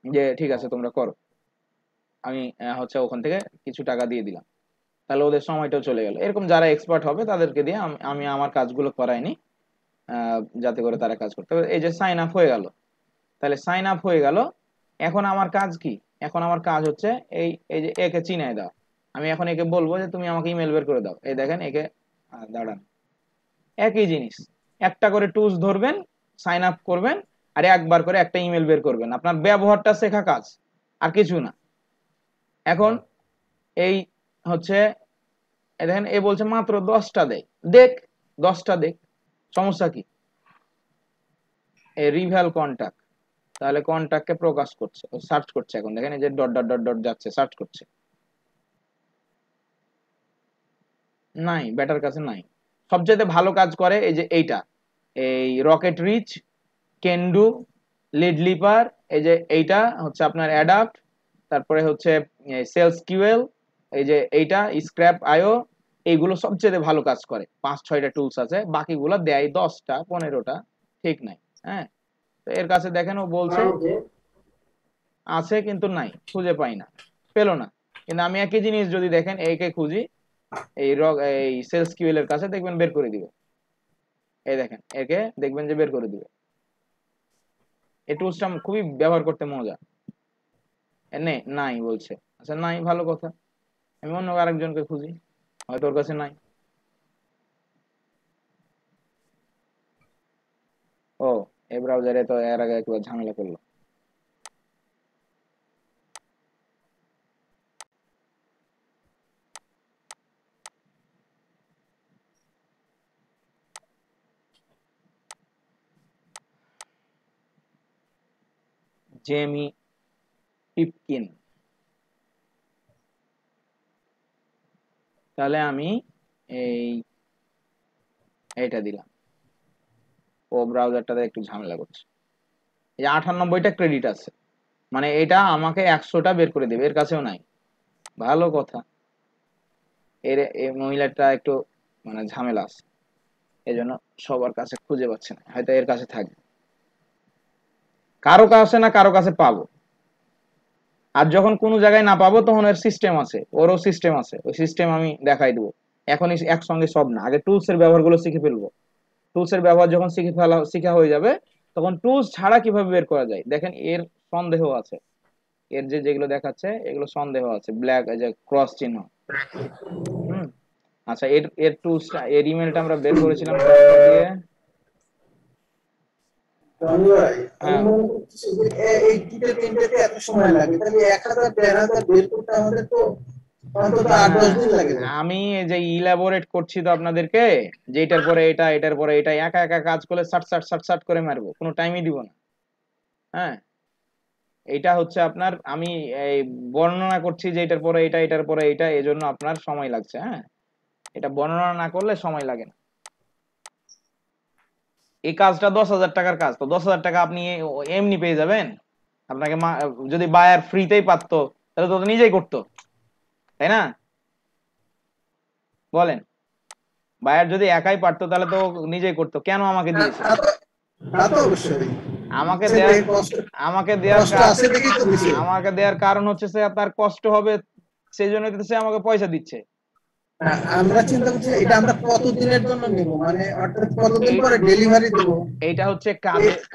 যে ঠিক আছে তোমরা করো, আমি হচ্ছে ওখান থেকে কিছু টাকা দিয়ে দিলাম। তাহলে ওদের সময়টাও চলে গেল। এরকম যারা এক্সপার্ট হবে তাদেরকে দিয়ে আমি আমার কাজগুলো করাইনি, যাতে করে তারা কাজ করতে পারে। এই যে সাইন আপ হয়ে গেল, তাহলে সাইন আপ হয়ে গেল। এখন আমার কাজ কি, এখন আমার কাজ হচ্ছে এই এই যে একে চিনাই দাও। আমি এখন একে বলবো যে তুমি আমাকে ইমেল বের করে দাও। এই দেখেন একে দাঁড়ান, একই জিনিস, একটা করে টুলস ধরবেন, সাইন আপ করবেন, আর একবার করে একটা ইমেল বের করবেন। আপনার ব্যবহারটা শেখা কাজ, আর কিছু না। এখন এই হচ্ছে দেখেন এ বলছে মাত্র 10টা দেখ 10টা দেখ, সমস্যা কি? এই রিভ্যাল কন্টাক্ট, তাহলে কন্টাক্টকে প্রকাশ করছে, সার্চ করছে। এখন দেখেন এই যে ডট ডট ডট ডট যাচ্ছে, সার্চ করছে, নাই, ব্যাটার কাছে নাই। সবচেয়ে ভালো কাজ করে এই যে এইটা, এই রকেট রিচ কেন্ডু, লিড লিপার, এই যে এইটা হচ্ছে আপনার অ্যাডাপ্ট, তারপরে হচ্ছে সেলস কিউএল, এই যে এইটা স্ক্র্যাপ আইও, এইগুলো সবচেয়ে ভালো কাজ করে। 5-6টা টুলস আছে, বাকিগুলো দেয় 10টা 15টা, ঠিক নাই। হ্যাঁ, তো এর কাছে দেখেন ও বলছে আছে কিন্তু নাই, খুঁজে পাই না, পেলো না। কিন্তু আমি একই জিনিস যদি দেখেন একে খুঁজি, এই সেলস কিউএল এর কাছে দেখবেন বের করে দিবে। এই দেখেন একে দেখবেন যে বের করে দিবে। এই টুলসটা খুবই ব্যবহার করতে মজা। নাই বলছে, আচ্ছা নাই, ভালো কথা, আমি অন্য আরেকজনকে খুঁজি, হয়তো ওর কাছে নাই। ও, এই ব্রাউজারে তো এর আগে একবার ঝামেলা করলো। জেমি পিপকিন। তাহলে আমি এইটা দিলাম, ও ব্রাউজারটাতে একটু ঝামেলা করছে। এই 98টা ক্রেডিট আছে, মানে এটা আমাকে 100টা বের করে দেবে, এর কাছেও নাই, ভালো কথা। এই মহিলাটা একটু মানে ঝামেলা আছে, এই জন্য সবার কাছে খুঁজে পাচ্ছে না, হয়তো এর কাছে থাকবে, কারো কাছে না কারো কাছে পাবো। আর যখন কোনো জায়গায় না পাবো তখন এর সিস্টেম আছে, ওরও সিস্টেম আছে, ওই সিস্টেম আমি দেখাই দেবো। এখনই একসঙ্গে সব না, আগে টুলস এর ব্যবহারগুলো শিখে ফেলবো। টুলস এর ব্যবহার যখন শিখা হয়ে যাবে, তখন টুলস ছাড়া কিভাবে বের করা যায়। দেখেন এর সন্দেহ আছে, এর যেগুলো দেখাচ্ছে এগুলো সন্দেহ আছে, ব্ল্যাক যে ক্রস চিহ্ন। আচ্ছা, এর টুলসটা, এর ইমেলটা আমরা বের করেছিলাম দিয়ে। এই দুটো তিনটাতে এত সময় লাগে, তাহলে 1000-1500 বের করতে আমাদের তো অন্তত 8-10 দিন লাগে। আমি এই যে ইলাবোরেট করছি তো আপনাদেরকে, যে এটার পরে এটা, এটার পরে এটা, একা একা কাজ করলে সাট করে মারবো, কোনো টাইমই দিব না। হ্যাঁ, এটা হচ্ছে আপনার, আমি এই বর্ণনা করছি যে এটার পরে এটা, এটার পরে এটা, এজন্য আপনার সময় লাগছে। হ্যাঁ, এটা বর্ণনা না করলে সময় লাগে না। এই কাজটা 10,000 টাকার কাজ, তো 10,000 টাকা আপনি এমনি পেয়ে যাবেন। আপনাকে যদি বায়ার ফ্রিতেই পারতো তাহলে তো নিজেই করতো, তাই না? বলেন, বায়ার যদি একাই পারতো তাহলে তো নিজেই করতো, কেন আমাকে দিয়েছে? আমাকে দেওয়ার কারণ হচ্ছে সে তার কষ্ট হবে, সেই জন্য সে আমাকে পয়সা দিচ্ছে। আমরা চিন্তা করছি এটা আমরা কতদিনের জন্য নিব, মানে অর্থাৎ কতদিন পরে ডেলিভারি দেব। এইটা হচ্ছে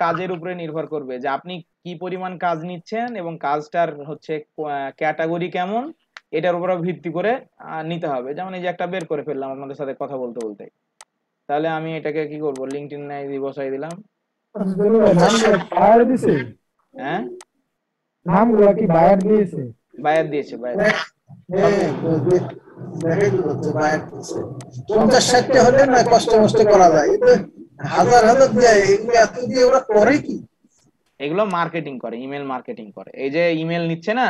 কাজের উপরে নির্ভর করবে যে আপনি কি পরিমাণ কাজ নিচ্ছেন এবং কাজটার হচ্ছে ক্যাটাগরি কেমন, এটার উপর ভিত্তি করে নিতে হবে। যেমন এই যে একটা বের করে ফেললাম আপনাদের সাথে কথা বলতে বলতে, তাহলে আমি এটাকে কি করব, লিংকডইন আইডি বসাই দিলাম। হ্যাঁ, নামগুলো কি বায়ার দিয়েছে? বায়ার দিয়েছে, বায়ার। 50-60টা হলে না কষ্ট করা যায়, হাজার দেয়, এগুলো এত দিয়ে ওরা করে কি? এগুলো মার্কেটিং করে, ইমেল মার্কেটিং করে। এই যে ইমেল নিচ্ছে না,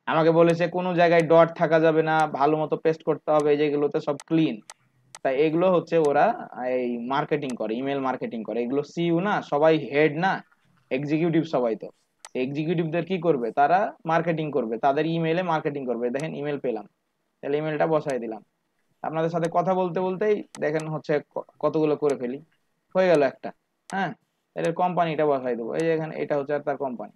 আমাকে বলেছে কোনো জায়গায় ডট থাকা যাবে না, ভালো মতো পেস্ট করতে হবে, যেগুলোতে সব ক্লিন। তাই এগুলো হচ্ছে ওরা এই মার্কেটিং করে, ইমেল মার্কেটিং করে। এগুলো সিইও না, সবাই হেড না, এক্সিকিউটিভ সবাই। তো এক্সিকিউটিভদের কি করবে, তারা মার্কেটিং করবে, তাদের ইমেলে মার্কেটিং করবে। দেখেন ইমেল পেলাম, তাহলে ইমেলটা বসাই দিলাম। আপনাদের সাথে কথা বলতে বলতেই দেখেন হচ্ছে কতগুলো করে ফেলি, হয়ে গেল একটা। হ্যাঁ, তাহলে কোম্পানিটা বসাই দেবো, এই যে এখানে এটা হচ্ছে তার কোম্পানি।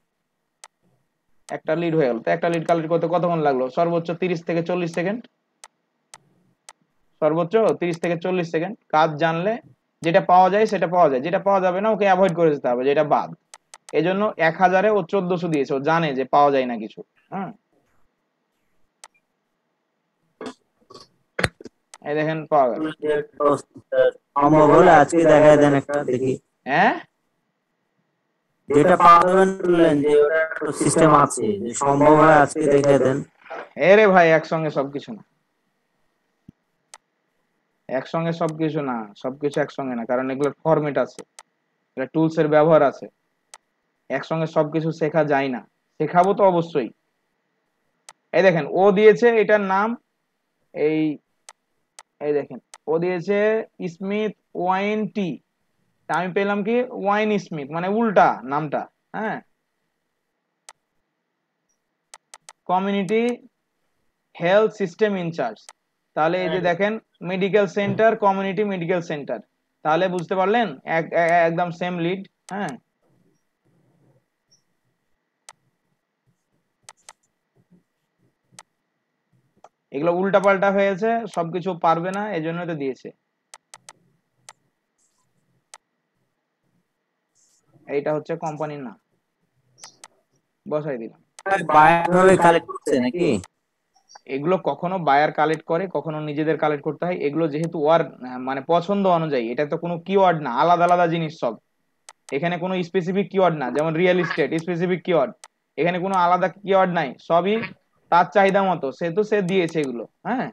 একটা লিড হয়ে গেল। তো একটা লিড কালেক্ট করতে কতক্ষণ লাগলো? সর্বোচ্চ 30 থেকে 40 সেকেন্ড, সর্বোচ্চ 30 থেকে 40 সেকেন্ড। কাজ জানলে যেটা পাওয়া যায় সেটা পাওয়া যায়, যেটা পাওয়া যাবে না ওকে অ্যাভয়েড করে যেতে হবে, যেটা বাদ। এজন্য 1000-এ ও 1400 দিয়েছে, ও জানে যে পাওয়া যায় না কিছু। হ্যাঁ, এই দেখেন পাওয়া গেল। সম্ভব হলে আজকে দেখায় দেন একটা দেখি। হ্যাঁ, যেটা পাওয়া যাবেন বললেন যে ওটা একটা সিস্টেম আছে, যে সম্ভব হয় আজকে দেখায় দেন। এরে ভাই, একসঙ্গে সবকিছু না, একসঙ্গে সবকিছু না, সবকিছু একসঙ্গে না, কারণ এগুলোর ফরম্যাট আছে, এটা টুলস এর ব্যবহার আছে, একসঙ্গে সবকিছু শেখা যায় না। শেখাবো তো অবশ্যই। এই দেখেন ও দিয়েছে, এটার নাম এই দেখেন ও দিয়েছে স্মিথ ওয়াইন টি। আমি পেলাম কি ওয়াইন স্মিথ, মানে উল্টা নামটা। হ্যাঁ, কমিউনিটি হেলথ সিস্টেম ইনচার্জ। তাহলে এই যে দেখেন medical centre, community medical centre, তাহলে বুঝতে পারলেন একদম সেম লিড। হ্যাঁ, এগুলো উল্টা পাল্টা হয়েছে, সবকিছু পারবে না, এজন্য তো দিয়েছে। এইটা হচ্ছে কোম্পানির নাম, বসাই দিলাম। কালেক্ট করছে নাকি? এগুলো কখনো বায়ার কালেক্ট করে, কখনো নিজেদের কালেক্ট করতে হয়। এগুলো যেহেতু ওয়ার মানে পছন্দ অনুযায়ী, এটা তো কোনো কিওয়ার্ড না, আলাদা আলাদা জিনিস সব। এখানে কোনো স্পেসিফিক কিওয়ার্ড না, যেমন রিয়েল এস্টেট স্পেসিফিক কিওয়ার্ড, এখানে কোনো আলাদা কিওয়ার্ড নাই, সবই তার চাহিদা মতো। সে তো সে দিয়েছে এগুলো, হ্যাঁ,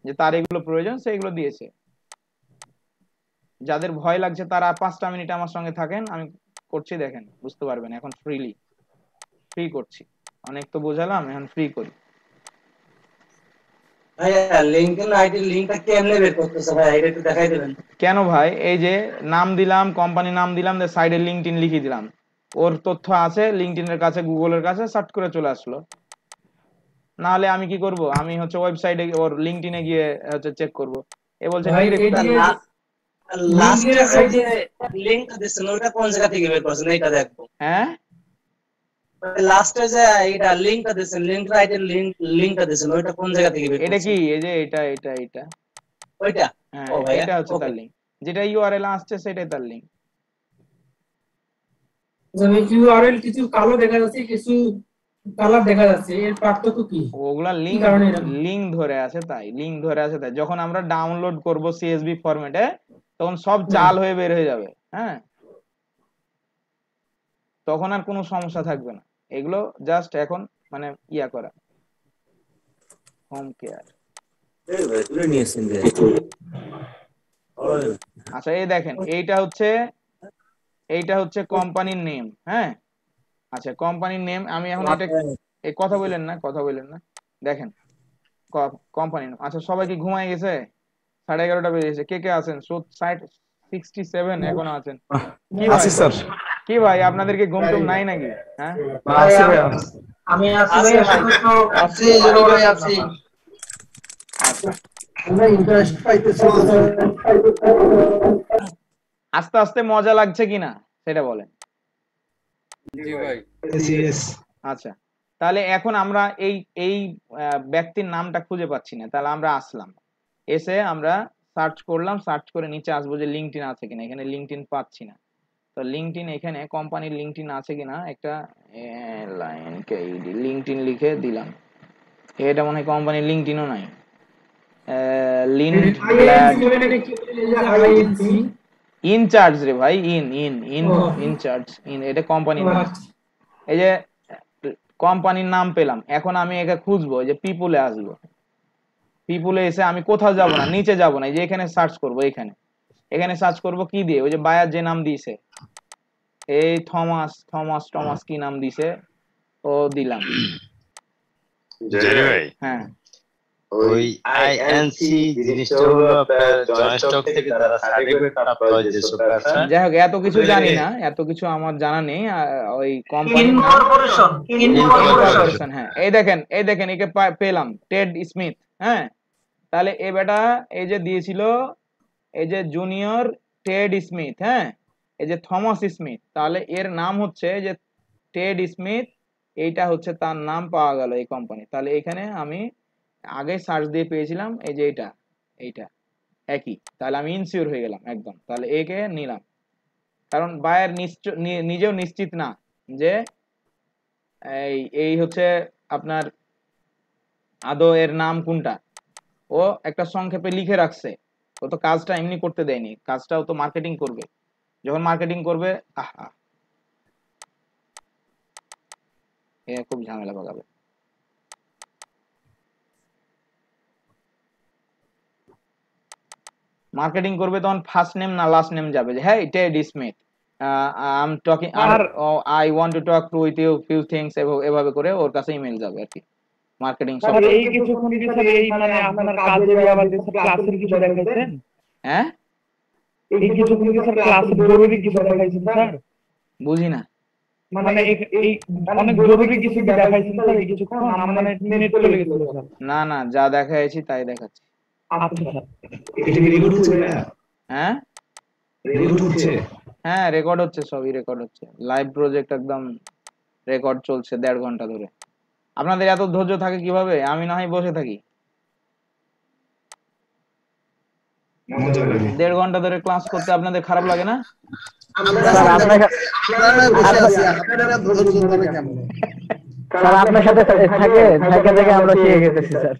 যে তার এগুলো প্রয়োজন, সে এগুলো দিয়েছে। যাদের ভয় লাগছে তারা 5টা মিনিট আমার সঙ্গে থাকেন, আমি করছি, দেখেন বুঝতে পারবেন। এখন ফ্রি করছি, অনেক তো বোঝালাম, এখন ফ্রি করি। কেন ভাই, এই যে নাম দিলাম, কোম্পানি নাম দিলাম, সাইডে লিঙ্কডইন লিখে দিলাম, ওর তথ্য আছে লিঙ্কডইনের কাছে, গুগলের কাছে, সার্চ করে চলে আসলো। না হলে আমি কি করব, আমি হচ্ছে ওয়েবসাইটে ওর লিঙ্কডইনে গিয়ে হচ্ছে চেক করব। এ বলছে হ্যাঁ, লাস্টে যে এটা লিংকটা দিবেন, লিংক রাইটের লিংকটা দিবেন, ওইটা কোন জায়গা থেকে বের করছেন? এটা কি এই যে এটা ওইটা? হ্যাঁ, এটা হচ্ছে তার লিংক, যেটা ইউআরএল আসছে সেটাই তার লিংক। যেমন ইউআরএল কিছু কালো দেখা যাচ্ছে, কিছু কালার দেখা যাচ্ছে, এর পার্থক্য কি? ওগুলা লিংক ধরে আছে, তাই লিংক ধরে আছে তাই। যখন আমরা ডাউনলোড করব সিএসভি ফরম্যাটে, তখন সব চাল হয়ে বের হয়ে যাবে। হ্যাঁ, তখন আর কোনো সমস্যা থাকবে না। এগুলো জাস্ট এখন মানে ইয়া করা, হোম কেয়ার। আচ্ছা, এই দেখেন এইটা হচ্ছে কোম্পানির নেম। হ্যাঁ, আচ্ছা, কোম্পানির নেম আমি এখন এটা এই কথা বললেন না, দেখেন কোম্পানির নাম। আচ্ছা, সবাই কি ঘুমায় গেছে? 11:30 বেজে গেছে। কে কে আছেন? 67 এখনো আছেন? কি ভাই আপনাদেরকে ঘুম টুম নাই নাকি? হ্যাঁ, আমি আছি। আমরা ইন্টারেস্ট পাইতেছি। আস্তে আস্তে মজা লাগছে কিনা সেটা বলেন। জি ভাই। আচ্ছা, তাহলে এখন আমরা এই ব্যক্তির নামটা খুঁজে পাচ্ছি না, তাহলে আমরা আসলাম, এসে আমরা সার্চ করলাম, সার্চ করে নিচে আসবো যে লিঙ্কডইন আছে কিনা। এখানে লিঙ্কডইন পাচ্ছি না, তো লিঙ্কডইন এখানে কোম্পানির লিঙ্কডইন আছে কিনা একটা লিঙ্কডইন লিখে দিলাম। এটা মনে হয় কোম্পানির লিঙ্কডইনও নাই। ইনচার্জ রে ভাই, ইনচার্জ, এটা কোম্পানির নাম। এই যে কোম্পানির নাম পেলাম, এখন আমি একে খুঁজবো, যে পিপুলে আসবো। পিপুলে এসে আমি কোথাও যাব না, নিচে যাব না, যে এখানে সার্চ করবো, এখানে সার্চ করবো কি দিয়ে, ওই যে বায়ার যে নাম দিয়েছে, এই থমাস কি নাম দিছে, ও দিলাম। হ্যাঁ, ওই আইএনসি জিনিসটা হলো আপনার জয়েন্ট স্টক থেকে যারা সার্টিফিকেট প্রাপ্ত হয় যে সুপার। যাই হোক, এত কিছু জানি না, এত কিছু আমার জানা নেই। ওই কোম্পানি ইনকর্পোরেশন। হ্যাঁ, এই দেখেন একে পেলাম, টেড স্মিথ। হ্যাঁ, তাহলে এ বেটা এই যে দিয়েছিল, এই যে জুনিয়র টেড স্মিথ। হ্যাঁ, এই যে থমাস স্মিথ, তাহলে এর নাম হচ্ছে যে টেড স্মিথ, এইটা হচ্ছে তার নাম পাওয়া গেল এই কোম্পানি। তাহলে এখানে আমি আগে সার্চ দিয়ে পেয়েছিলাম, এই যে এইটা একই, তাহলে আমি ইনসিওর হয়ে গেলাম একদম। তাহলে একে নিলাম, কারণ বায়ার নিজেও নিশ্চিত না যে এই হচ্ছে আপনার আদৌ এর নাম কোনটা। ও একটা সংক্ষেপে লিখে রাখছে, ও তো কাজটা এমনি করতে দেয়নি, কাজটাও তো মার্কেটিং করবে। যখন মার্কেটিং করবে, খুব ঝামেলা পাকাবে। মার্কেটিং করবে তখন ফার্স্ট নেম না লাস্ট নেম যাবে, যে হ্যাঁ Ted Smith, I am talking, I want to talk to with you few things, এভাবে করে ওর কাছে ইমেল যাবে আর কি। মার্কেটিং সব এই কিছুক্ষণ কি স্যার এই মানে আপনার কাজের আমাদের ক্লাসের কিছু দেখাইছেন? হ্যাঁ, এই কিছুক্ষণ কি স্যার ক্লাসে জরুরি কিছু দেখাইছেন স্যার? বুঝি না। মানে এই অনেক জরুরি কিছু কি দেখাইছেন স্যার এই কিছুক্ষণ? মানে নেট চলে গেছিল স্যার। না না, যা দেখাইছি তাই দেখাচ্ছি। আচ্ছা স্যার। এটা কি রেকর্ড হচ্ছে না? হ্যাঁ রেকর্ড হচ্ছে? হ্যাঁ রেকর্ড হচ্ছে, সবই রেকর্ড হচ্ছে। লাইভ প্রজেক্ট একদম রেকর্ড চলছে 1.5 ঘন্টা ধরে। আপনাদের এত ধৈর্য থাকে কিভাবে? আমি না হয় বসে থাকি। 1.5 ঘন্টা ধরে ক্লাস করতে আপনাদের খারাপ লাগে না? স্যার আপনার সাথে থাকে আমরা শিখে গেছি স্যার।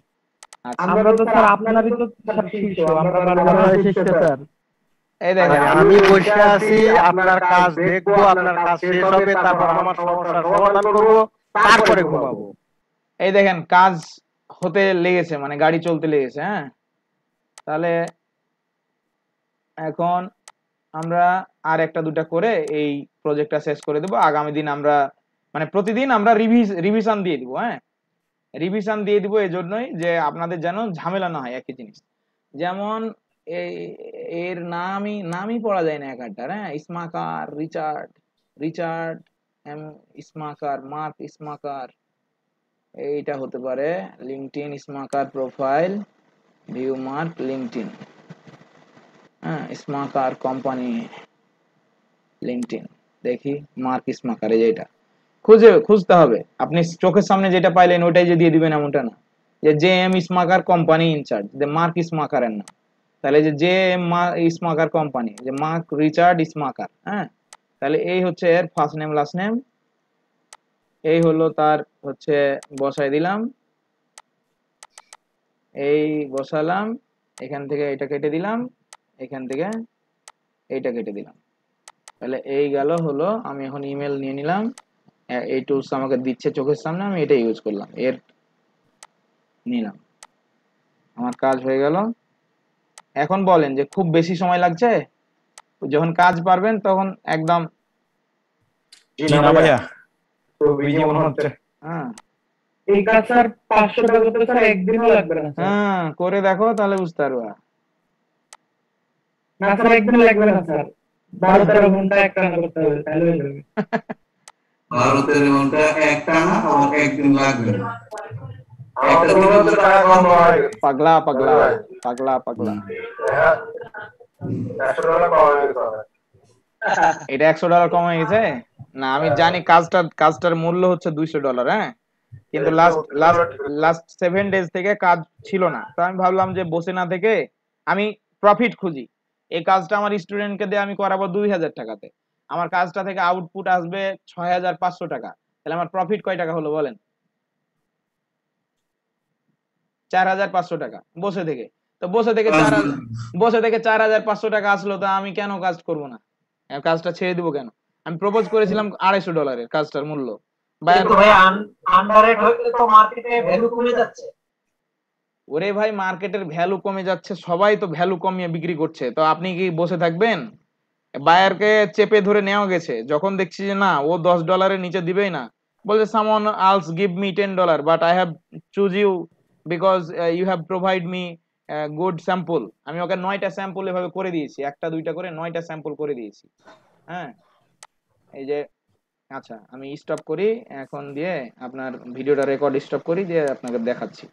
আমরা তো স্যার আপনারই তো স্যার শিষ্য, আমরা শিষ্য স্যার। এই দেখেন আমি বসে আছি, আপনার কাজ দেখবো, আপনার কাজ শেষ হবে, তারপর আমার সমস্যার সমাধান করবো, তারপরে ঘুমাবো। এই দেখেন কাজ হতে লেগেছে, মানে গাড়ি চলতে লেগেছে। হ্যাঁ তাহলে এখন আমরা আর একটা দুটা করে এই প্রজেক্টটা শেষ করে দেবো। আগামী দিন আমরা মানে প্রতিদিন আমরা রিভিশন দিয়ে দিব। হ্যাঁ রিভিশন দিয়ে দিব এই জন্যই যে আপনাদের যেন ঝামেলা না হয় একই জিনিস। যেমন এর নামই পড়া যায় না এক আধটার। হ্যাঁ স্মাকার, রিচার্ড স্মাকার, মার্ক স্মাকার, এইটা হতে পারে LinkedIn Smucker profile, view Mark LinkedIn, হ্যাঁ স্মাকার কোম্পানি লিঙ্কডইন। দেখি মার্ক স্মাকার, এই যেটা খুঁজতে হবে। আপনি চোখের সামনে যেটা পাইলেন ওইটাই যে দিয়ে দিবেন এমনটা না, যে জে এম স্মাকার কোম্পানি ইনচার্জ, যে মার্ক স্মাকারের নাম। তাহলে যে জে এম স্মাকার কোম্পানি, যে মার্ক রিচার্ড স্মাকার। হ্যাঁ তাহলে এই হচ্ছে এর ফার্স্ট নেম লাস্ট নেম, এই হলো তার হচ্ছে বসাই দিলাম, এই বসালাম, এখান থেকে এটা কেটে দিলাম, এখান থেকে এইটা কেটে দিলাম। তাহলে এই গেল হলো। আমি এখন ইমেল নিয়ে নিলাম, এই টুলস আমাকে দিচ্ছে চোখের সামনে, আমি এটা ইউজ করলাম, এর নিলাম, আমার কাজ হয়ে গেল। এখন বলেন যে খুব বেশি সময় লাগছে? যখন কাজ পারবেন তখন একদম হ্যাঁ এই কাজ স্যার 500 টাকা করতে স্যার একদিনও লাগবে না। হ্যাঁ করে দেখো তাহলে বুঝতে পারবা। না স্যার একদিন লাগবে না স্যার, 12-13 ঘন্টা একটানা করতে হবে, তাহলে হয়ে যাবে। 12-13 ঘন্টা একটানা আর একদিন লাগবে না। পাগলা পাগলা পাগলা পাগলা, এটা $100 কম হয়ে গেছে না? আমি জানি কাজটার মূল্য হচ্ছে $200। হ্যাঁ কিন্তু লাস্ট 7 ডেজ থেকে কাজ ছিল না, তো আমি ভাবলাম যে বসে না থেকে আমি প্রফিট খুঁজি। এই কাজটা আমার স্টুডেন্টকে দিয়ে আমি করাবো 2000 টাকাতে, আমার কাজটা থেকে আউটপুট আসবে 6500 টাকা। তাহলে আমার প্রফিট কয় টাকা হলো বলেন? 4500 টাকা বসে থেকে। তো বসে থেকে 4500 টাকা আসলো, তো আমি কেন কাজ করব না? কাজটা ছেড়ে দিব কেন? আমি প্রপোজ করেছিলাম $250 কাজটার মূল্য। ওরে ভাই মার্কেটের ভ্যালু কমে যাচ্ছে, সবাই তো ভ্যালু কমিয়ে বিক্রি করছে, তো আপনি কি বসে থাকবেন? বায়ারকে চেপে ধরে নেওয়া গেছে, যখন দেখছি যে না ও $10 নিচে দিবেই না, বলছে someone else give me $10 but I have choose you because you have provide me good sample। আমি ওকে 9টা স্যাম্পল এভাবে করে দিয়েছি, একটা দুইটা করে 9টা স্যাম্পল করে দিয়েছি। হ্যাঁ এই যে আচ্ছা আমি স্টপ করি এখন, দিয়ে আপনার ভিডিওটা রেকর্ড স্টপ করি, দিয়ে আপনাকে দেখাচ্ছি।